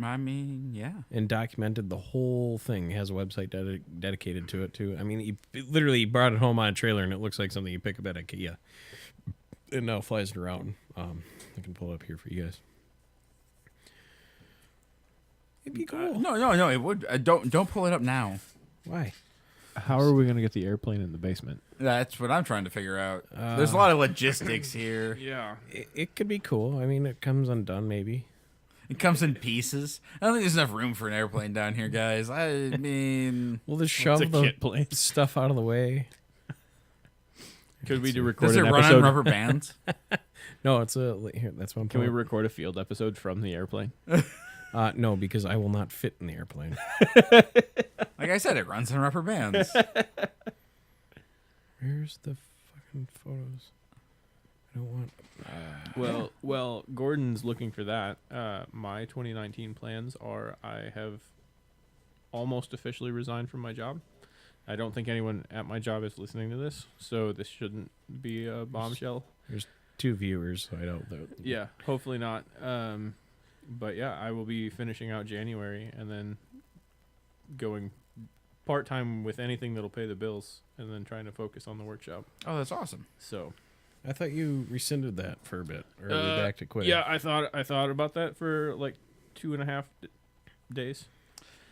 I mean, yeah. And documented the whole thing. Has a website dedicated to it, too. I mean, he literally brought it home on a trailer, and it looks like something you pick up at IKEA. And now flies it around. I can pull it up here for you guys. It'd be cool. No, it would. Don't pull it up now. Why? How are we going to get the airplane in the basement? That's what I'm trying to figure out. There's a lot of logistics here. Yeah. It could be cool. I mean, it comes undone, maybe. It comes in pieces. I don't think there's enough room for an airplane down here, guys. I mean... We'll just shove the stuff out of the way. Could we record Does it an run episode? on rubber bands? No, it's here. That's what I'm. Can we record a field episode from the airplane? No, because I will not fit in the airplane. Like I said, it runs in rubber bands. Where's the fucking photos? I don't want. Well, Gordon's looking for that. My 2019 plans are I have almost officially resigned from my job. I don't think anyone at my job is listening to this, so this shouldn't be a bombshell. There's 2 viewers, so I don't know. Yeah, hopefully not. But yeah, I will be finishing out January and then going part-time with anything that'll pay the bills and then trying to focus on the workshop. Oh, that's awesome. So I thought you rescinded that for a bit. Or are we back to quitting? yeah, I thought about that for like 2.5 days.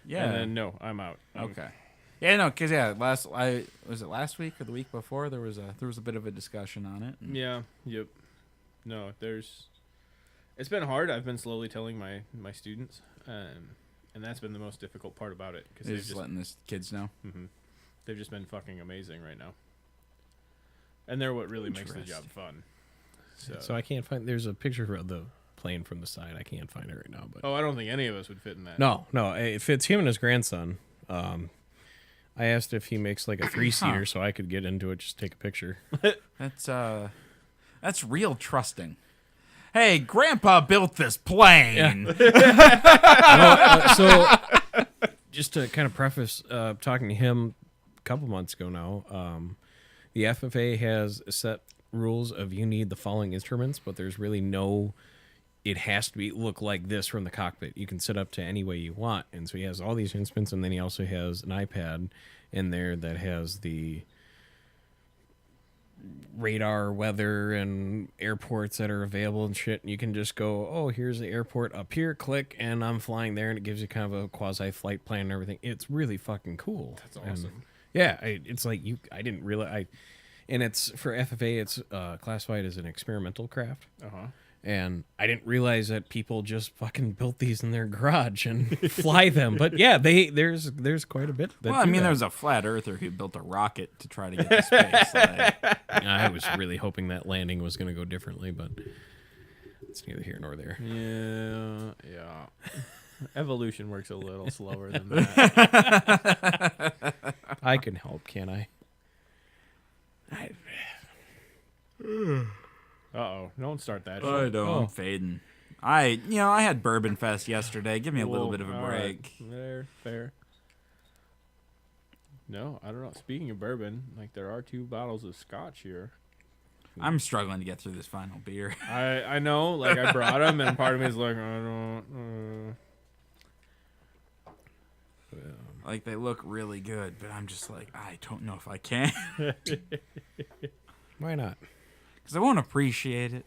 Yeah. And then no, I'm out. Okay. Yeah, no, because was it last week or the week before? There was a bit of a discussion on it. Yeah. Yep. No, it's been hard. I've been slowly telling my students, and that's been the most difficult part about it because they've just letting the kids know. Mm-hmm. They've just been fucking amazing right now, and they're what really makes the job fun. So I can't find. There's a picture of the plane from the side. I can't find it right now. But I don't think any of us would fit in that. No, it fits him and his grandson. I asked if he makes like a 3-seater so I could get into it, just take a picture. That's real trusting. Hey, Grandpa built this plane. Yeah. So just to kind of preface, talking to him a couple months ago now, the FFA has set rules of you need the following instruments, but there's really no. It has to look like this from the cockpit. You can set up to any way you want. And so he has all these instruments, and then he also has an iPad in there that has the radar, weather, and airports that are available and shit. And you can just go, oh, here's the airport up here, click, and I'm flying there, and it gives you kind of a quasi-flight plan and everything. It's really fucking cool. That's awesome. And yeah, it's like I didn't realize. And it's for FFA, it's classified as an experimental craft. Uh-huh. And I didn't realize that people just fucking built these in their garage and fly them. But yeah, there's quite a bit. Well, I mean, there was a flat earther who built a rocket to try to get to space. I was really hoping that landing was going to go differently, but it's neither here nor there. Yeah. Evolution works a little slower than that. I can help, can't I? Uh-oh. Don't start that shit. I know. I'm fading. I had Bourbon Fest yesterday. Give me a little bit of a break. Right. There, fair. No, I don't know. Speaking of bourbon, like there are 2 bottles of scotch here. I'm struggling to get through this final beer. I know. Like I brought them, and part of me is like, I don't. Like they look really good, but I'm just like, I don't know if I can. Why not? Because I won't appreciate it.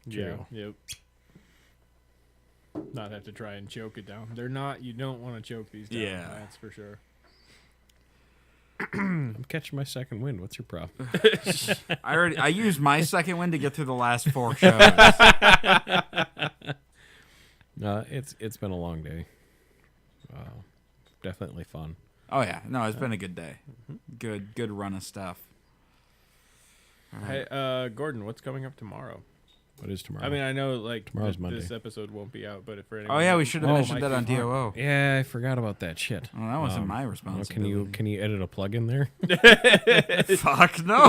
Yeah. Yep. Not have to try and choke it down. They're not. You don't want to choke these down. Yeah. That's for sure. I'm catching my second wind. What's your problem? I used my second wind to get through the last 4 shows. It's been a long day. Definitely fun. Oh yeah, no, it's been a good day. Good run of stuff. Hey, Gordon, what's coming up tomorrow? What is tomorrow? I mean, I know like Tomorrow's Monday. this episode won't be out, but if for anyone, Oh yeah, we should have mentioned might that on be DOO. Yeah, I forgot about that shit. Well, that wasn't my responsibility. Can you edit a plug in there? Fuck no.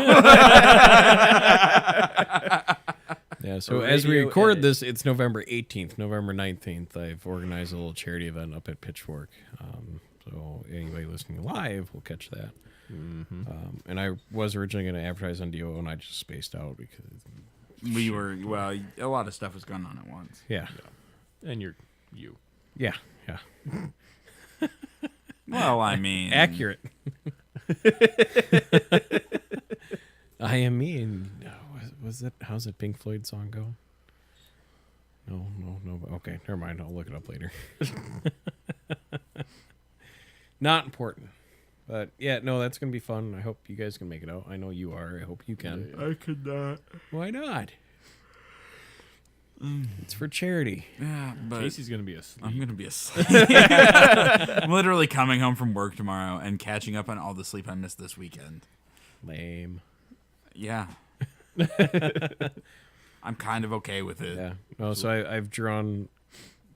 Yeah, so as we record this, it's November 18th, November 19th. I've organized a little charity event up at Pitchfork. So anybody listening live will catch that. Mm-hmm. And I was originally going to advertise on DO, and I just spaced out because a lot of stuff was going on at once. Yeah. And you. Yeah. Well, I mean, Accurate. I am me, and was it? How's that Pink Floyd song go? No. Okay, never mind. I'll look it up later. Not important. But yeah, no, that's gonna be fun. I hope you guys can make it out. I know you are. I hope you can. I could not. Why not? It's for charity. Yeah, but Casey's gonna be asleep. I'm gonna be asleep. I'm literally coming home from work tomorrow and catching up on all the sleep I missed this weekend. Lame. Yeah. I'm kind of okay with it. Yeah. No, so I've drawn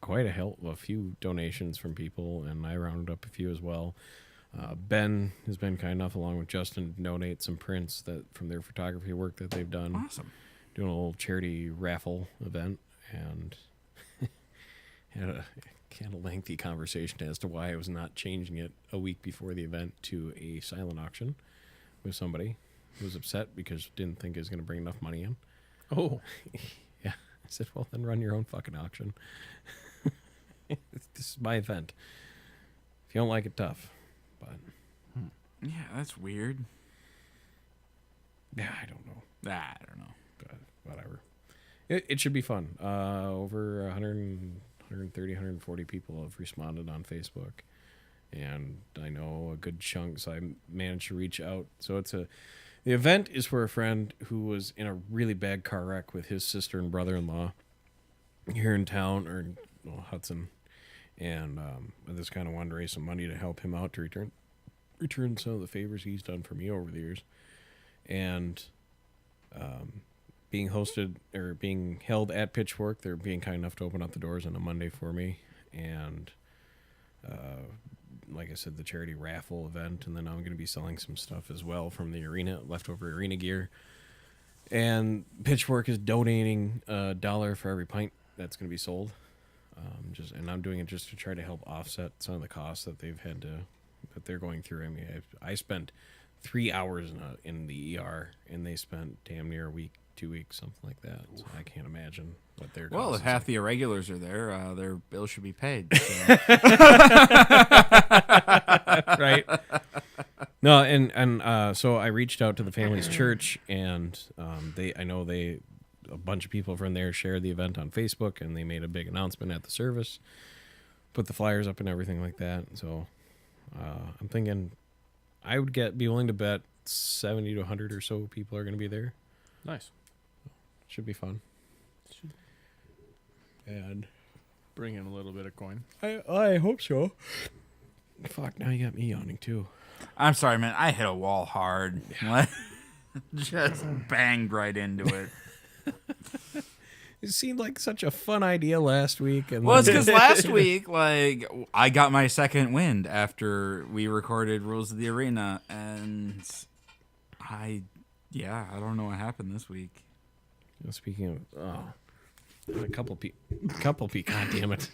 quite a few donations from people, and I rounded up a few as well. Ben has been kind enough, along with Justin, to donate some prints that from their photography work that they've done. Awesome. Doing a little charity raffle event, and had a kind of lengthy conversation as to why I was not changing it a week before the event to a silent auction with somebody who was upset because didn't think it was going to bring enough money in. Oh. Yeah. I said, well, then run your own fucking auction. This is my event. If you don't like it, tough. But Yeah, that's weird. yeah, I don't know. I don't know. But whatever. It should be fun. Over 130, 140 people have responded on Facebook. And I know a good chunk, so I managed to reach out. So the event is for a friend who was in a really bad car wreck with his sister and brother-in-law here in town, or Hudson. And I just kind of wanted to raise some money to help him out to return some of the favors he's done for me over the years. And being hosted or being held at Pitchfork, they're being kind enough to open up the doors on a Monday for me. And like I said, the charity raffle event, and then I'm going to be selling some stuff as well from the arena, leftover arena gear. And Pitchfork is donating $1 for every pint that's going to be sold. And I'm doing it just to try to help offset some of the costs that that they're going through. I mean, I spent 3 hours in the ER, and they spent damn near a week, 2 weeks, something like that. So I can't imagine what their Well, if costs half the irregulars are there, their bill should be paid. So. right? No, and so I reached out to the family's church, and a bunch of people from there shared the event on Facebook, and they made a big announcement at the service, put the flyers up and everything like that. So I'm thinking I would be willing to bet 70 to 100 or so people are going to be there. Nice. Should be fun. And Bring in a little bit of coin. I hope so. Fuck, now you got me yawning too. I'm sorry, man. I hit a wall hard. Just banged right into it. It seemed like such a fun idea last week. And Well, it's because last week, I got my second wind after we recorded Rules of the Arena, and I don't know what happened this week. Speaking of, a couple people, God damn it.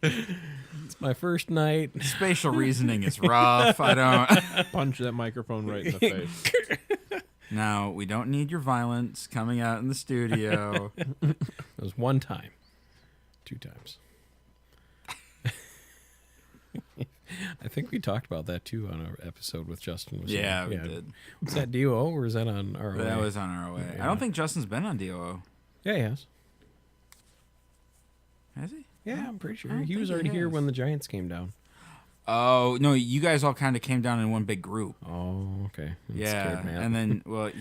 It's my first night. Spatial reasoning is rough. I don't. Punch that microphone right in the face. No, we don't need your violence coming out in the studio. It was one time. 2 times. I think we talked about that too on our episode with Justin. Yeah, we did. Was that DOO or was that on ROA? That was on ROA. Yeah. I don't think Justin's been on DOO. Yeah, he has. Has he? Yeah, I'm pretty sure. He was already here when the Giants came down. Oh, no, you guys all kind of came down in one big group. Oh, okay. That Yeah, scared me out. and then, well, it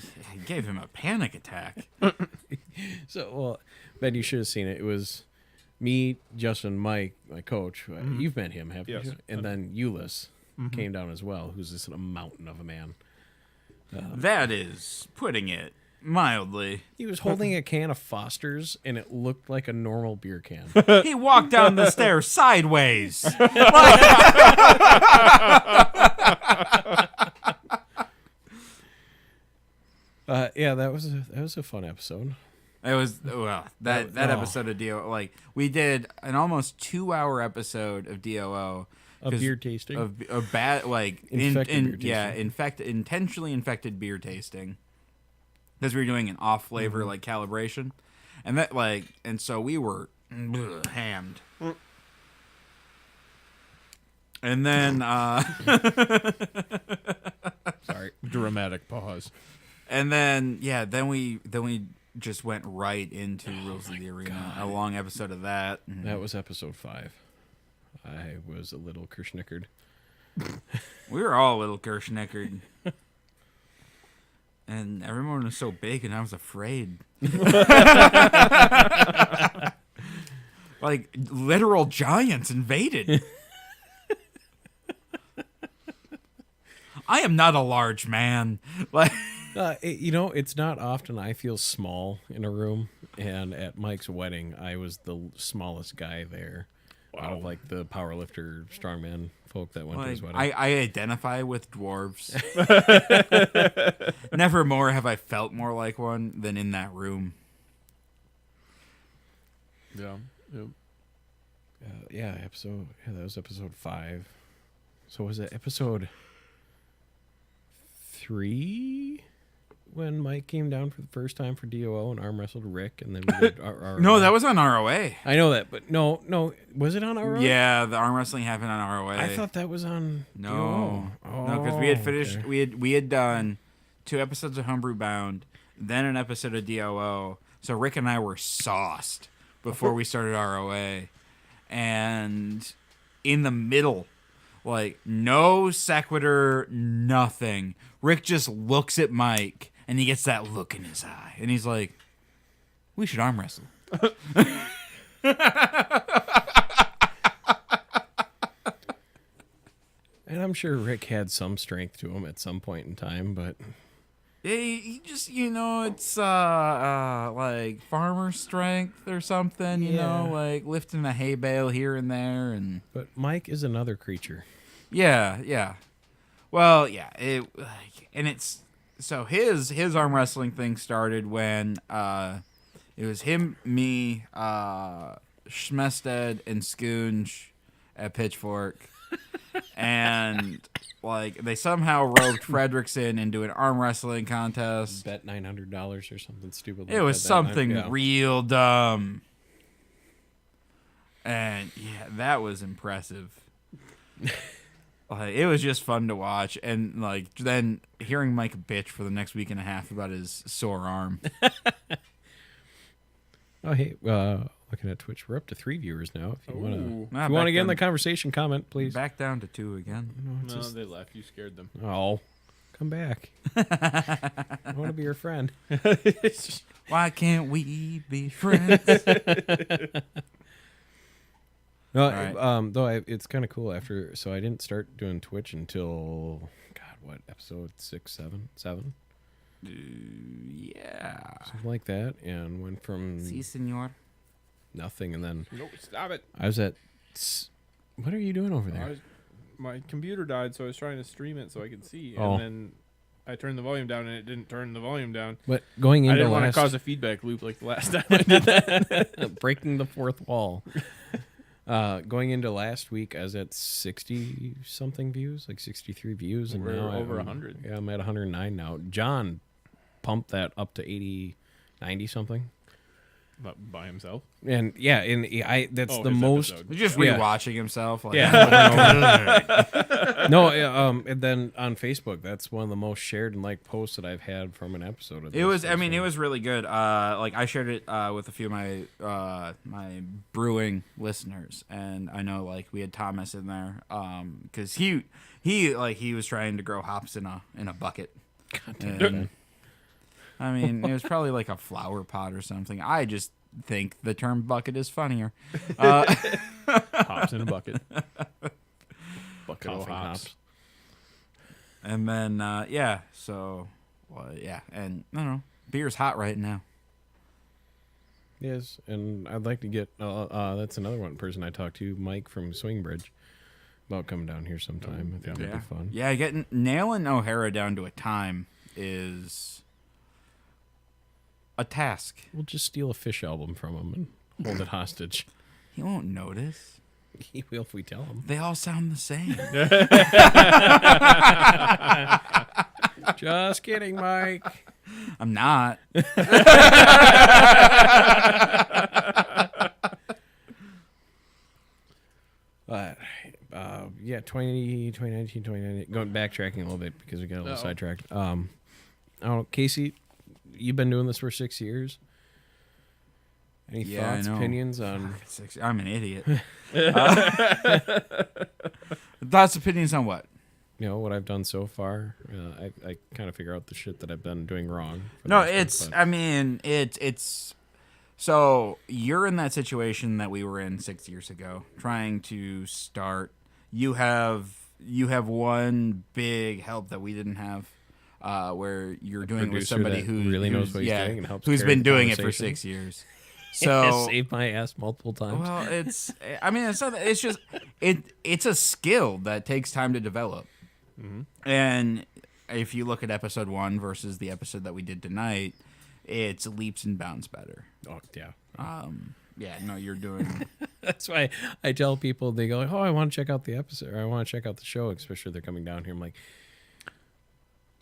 gave him a panic attack. Ben, you should have seen it. It was me, Justin, Mike, my coach. You've met him, haven't Yes. you? And then Ulyss came down as well, who's just a mountain of a man. That is putting it mildly. He was holding a can of Foster's, and it looked like a normal beer can. He walked down the stairs sideways. Yeah, that was a fun episode. It was that episode of DOO. We did an almost 2-hour episode of DOO. Of beer tasting. Of bad Infected beer tasting. Intentionally infected beer tasting. Because we were doing an off flavor calibration, and so we were hammed. And then Sorry. Dramatic pause. and then we just went right into Rules of the Arena. A long episode of that. That was episode 5. I was a little kerschnickered. We were all a little gershnickered. And everyone was so big, and I was afraid. Literal giants invaded. I am not a large man. It's not often I feel small in a room, and at Mike's wedding, I was the smallest guy there. Out of like the powerlifter, strongman folk that went to his wedding. I identify with dwarves. Never more have I felt more like one than in that room. Yeah. Yep. That was episode 5. So was it episode 3 when Mike came down for the first time for DOO and arm wrestled Rick, and then we did our No, that was on ROA. I know that, but no, was it on ROA? Yeah, the arm wrestling happened on ROA. I thought that was on No, DOO. no, because we had finished. Okay. We had done 2 episodes of Homebrew Bound, then an episode of DOO. So Rick and I were sauced before we started ROA, and in the middle, like no sequitur, nothing. Rick just looks at Mike, and he gets that look in his eye, and he's like, "We should arm wrestle." And I'm sure Rick had some strength to him at some point in time, but He just, it's like farmer strength or something, you know, like lifting a hay bale here and there, and but Mike is another creature. yeah. Well, yeah, so his arm wrestling thing started when it was him, me, Schmested, and Skoonge at Pitchfork. And like they somehow roped Fredrickson into an arm wrestling contest. Bet $900 or something stupid. It was something real dumb. And yeah, that was impressive. Like, it was just fun to watch, and like then hearing Mike bitch for the next week and a half about his sore arm. Oh, hey, looking at Twitch, we're up to 3 viewers now. If you want to get in the conversation, comment, please. Back down to 2 again. No, they left. You scared them. Oh, come back. I want to be your friend. Why can't we be friends? No, right. though it's kind of cool after. So I didn't start doing Twitch until episode 6, 7, Yeah. something like that, and went from Si, senor. nothing, and then No, stop it. I was at. What are you doing over there? My computer died, so I was trying to stream it so I could see. Oh. And then I turned the volume down, and it didn't turn the volume down. But going into I didn't want last, to cause a feedback loop like the last time I did that. breaking the fourth wall. Going into last week, I was at 60 something views, like 63 views, and We're now over I'm 100. Yeah, I'm at 109 now. John pumped that up to 80, 90 something. By himself. And yeah, that's the his most. episode. He's just Yeah. rewatching himself. Like, No, and then on Facebook, that's one of the most shared and liked posts that I've had from an episode of this. It was. I mean, it was really good. Like I shared it with a few of my my brewing listeners, and I know like we had Thomas in there because he was trying to grow hops in a bucket. And, I mean, it was probably like a flower pot or something. I just think the term bucket is funnier. Hops in a bucket. Bucket of Coughing hops. hops. And then, yeah, so, well, yeah. And, I don't know, beer's hot right now. Yes, and I'd like to get. That's another one person I talked to, Mike from Swingbridge, about coming down here sometime. I think that'd be fun. Yeah, nailing O'Hara down to a time is a task. We'll just steal a Fish album from him and hold it hostage. He won't notice. He will if we tell him. They all sound the same. Just kidding, Mike. I'm not. Yeah, 2019, 2019. Going backtracking a little bit because we got a little sidetracked. I don't know, Casey, you've been doing this for 6 years. Any thoughts, opinions on? I'm an idiot. Thoughts, opinions on what? You know what I've done so far. I kind of figure out the shit that I've been doing wrong. No, it's. So you're in that situation that we were in 6 years ago, trying to start. You have one big help that we didn't have. where you're doing it with producer somebody that who really knows what he's doing and helps who's carry been the doing it for conversation. 6 years. So So saved my ass multiple times. well, it's just it's a skill that takes time to develop. And if you look at episode 1 versus the episode that we did tonight, it's leaps and bounds better. Oh yeah. Yeah, no, you're doing. That's why I tell people, they go, "Oh, I want to check out the episode, or I want to check out the show," especially if they're coming down here. I'm like,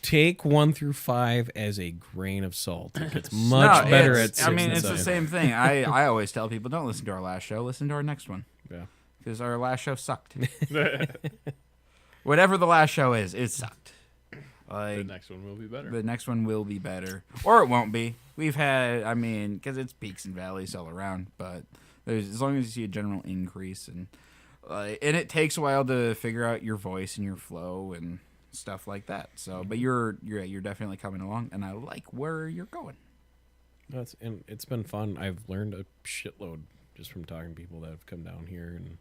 take 1 through 5 as a grain of salt. It gets much better at 6 I mean, and it's the 7. same thing. I always tell people, don't listen to our last show. Listen to our next one. Yeah. Because our last show sucked. Whatever the last show is, it sucked. The next one will be better. The next one will be better. Or it won't be. We've had, I mean, because it's peaks and valleys all around, but as long as you see a general increase, and it takes a while to figure out your voice and your flow and stuff like that. So, but you're definitely coming along, and I like where you're going. And it's been fun. I've learned a shitload just from talking to people that have come down here. And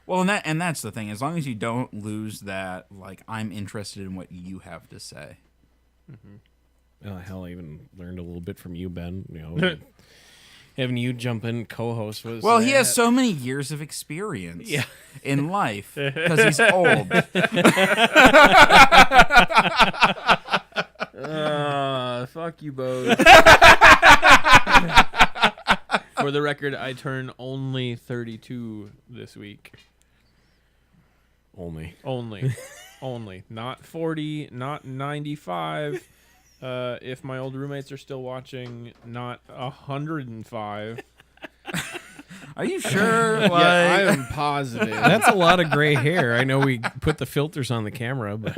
Well, and that's the thing. As long as you don't lose that, like, I'm interested in what you have to say. hell, I even learned a little bit from you, Ben. You know, having you jump in co-host was Well, he has so many years of experience in life because he's old. Fuck you both. For the record, I turn only 32 this week. only. Only. Not 40, not 95. If my old roommates are still watching, not 105. Are you sure? Like, Yeah, I am positive. That's a lot of gray hair. I know we put the filters on the camera, but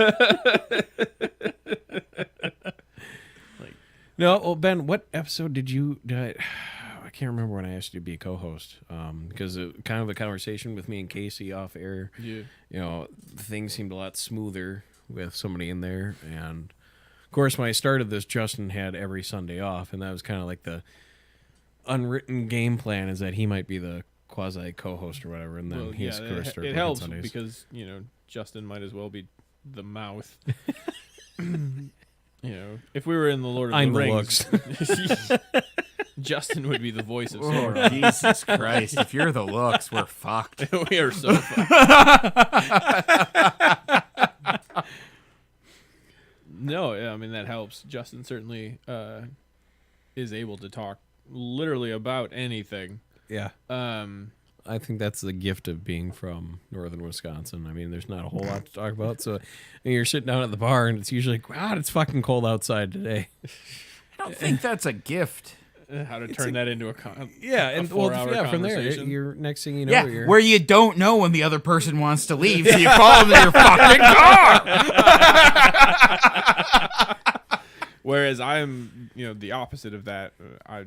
no. Well, Ben, what episode did I can't remember when I asked you to be a co-host, because kind of a conversation with me and Casey off air. Yeah. You know, things seemed a lot smoother with somebody in there, and of course, when I started this, Justin had every Sunday off, and that was kind of like the unwritten game plan, is that he might be the quasi co-host or whatever, and then he's of course started it working helps Sundays. because Justin might as well be the mouth. If we were in the Lord of I'm the the Rings, Justin would be the voice of Sauron. Jesus Christ! If you're the looks, we're fucked. We are so fucked. No, I mean, that helps. Justin certainly is able to talk literally about anything. Yeah. I think that's the gift of being from northern Wisconsin. I mean, there's not a whole lot to talk about. So you're sitting down at the bar, and it's usually, God, it's fucking cold outside today. I don't think that's a gift. How to turn that into a and 4-hour from there, conversation. you're next thing you know, Yeah, you're where you don't know when the other person wants to leave, so you call them to your fucking car. Whereas I'm, the opposite of that. I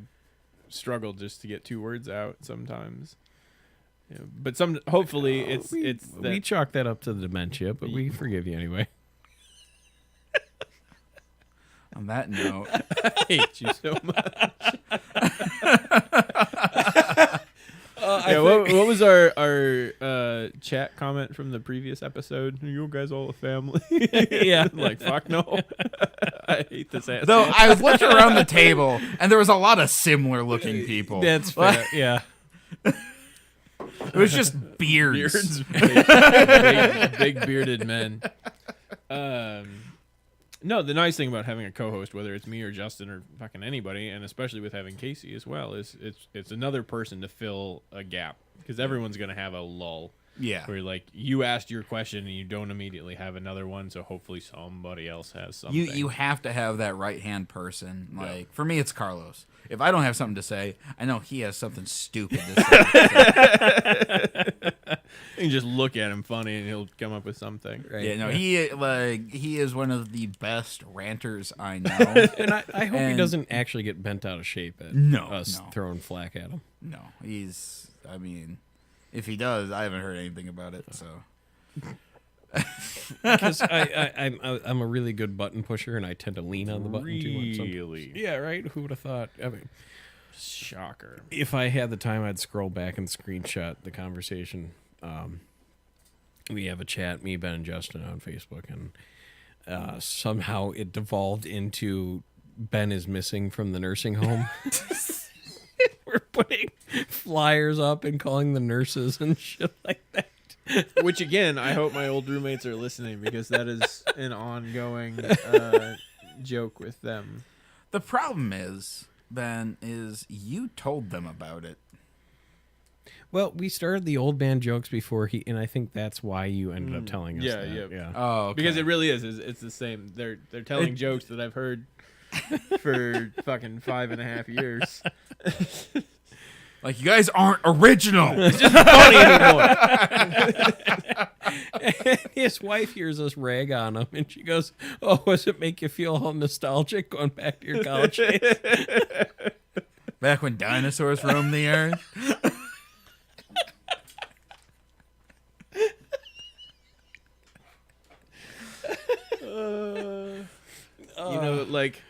struggle just to get 2 words out sometimes. But hopefully it's we that chalk that up to the dementia, but we forgive you anyway. On that note, I hate you so much. What was our chat comment from the previous episode? Are you guys all a family? Yeah. I'm like, fuck no. I hate this ass. though, I looked around the table and there was a lot of similar looking people. That's fair. Yeah. It was just beards. big bearded men. No, the nice thing about having a co-host, whether it's me or Justin or fucking anybody, and especially with having Casey as well, is it's another person to fill a gap, because everyone's gonna have a lull. Yeah. Where you asked your question and you don't immediately have another one, so hopefully somebody else has something. You have to have that right hand person. Like for me, it's Carlos. If I don't have something to say, I know he has something stupid to say. You can just look at him funny and he'll come up with something. Right. Yeah, no, he is one of the best ranters I know. And I hope he And- doesn't actually get bent out of shape at No, us no. throwing flack at him. No, I mean, if he does, I haven't heard anything about it. So Because I'm a really good button pusher, and I tend to lean on the button too much. Really? Yeah, right? Who would have thought? I mean, Shocker. if I had the time, I'd scroll back and screenshot the conversation. We have a chat, me, Ben, and Justin on Facebook, and somehow it devolved into Ben is missing from the nursing home. We're putting flyers up and calling the nurses and shit like that. Which again, I hope my old roommates are listening because that is an ongoing joke with them. The problem is, Ben, is you told them about it. Well, we started the old man jokes before and I think that's why you ended up telling us that. Yeah. Oh, okay. Because it really is. It's the same. They're telling jokes that I've heard for fucking 5.5 years. Like, you guys aren't original. It's just funny anymore. And his wife hears us rag on him, and she goes, "Oh, does it make you feel all nostalgic going back to your college days?" Back when dinosaurs roamed the earth. You know, like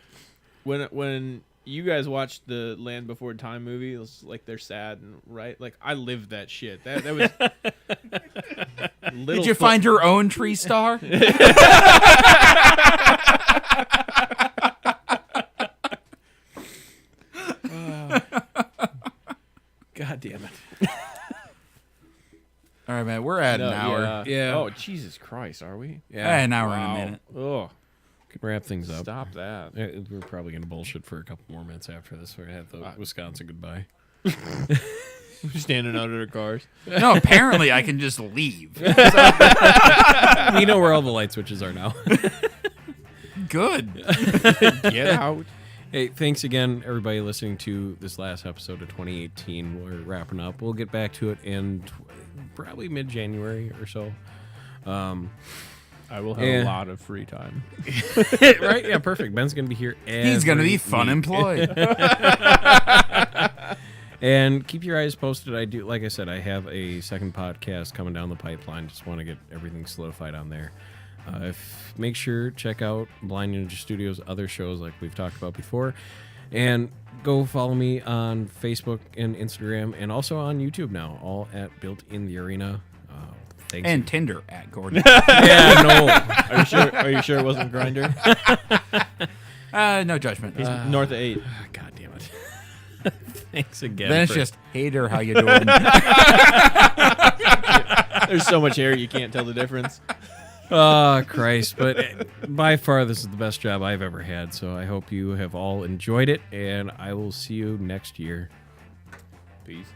when you guys watched the Land Before Time movie, it was like they're sad and right. Like I lived that shit. That was. Did you find your own tree star? God damn it! All right, man. We're at an hour. Yeah. Oh Jesus Christ, are we? Yeah, An hour and a minute. Oh, can wrap things up. stop that. We're probably gonna bullshit for a couple more minutes after this. We're gonna have the Wisconsin goodbye. Standing out of their cars. No, apparently I can just leave. We know where all the light switches are now. Good. Get out. Hey, thanks again, everybody, listening to this last episode of 2018. We're wrapping up. We'll get back to it in probably mid-January or so. I will have a lot of free time. Right? Yeah, perfect. Ben's going to be here. He's going to be fun employed. And keep your eyes posted. Like I said, I have a second podcast coming down the pipeline. Just want to get everything solidified on there. Make sure check out Blind Ninja Studios' other shows like we've talked about before, and go follow me on Facebook and Instagram, and also on YouTube now, all at Built in the Arena. Thanks. And Tinder at Gordon. Yeah, no. Are you sure it wasn't Grindr? No judgment. He's north of 8. God damn it. Thanks again. Then it's just, hey there, how you doing? There's so much hair you can't tell the difference. Oh, Christ. But by far, this is the best job I've ever had. So I hope you have all enjoyed it, and I will see you next year. Peace.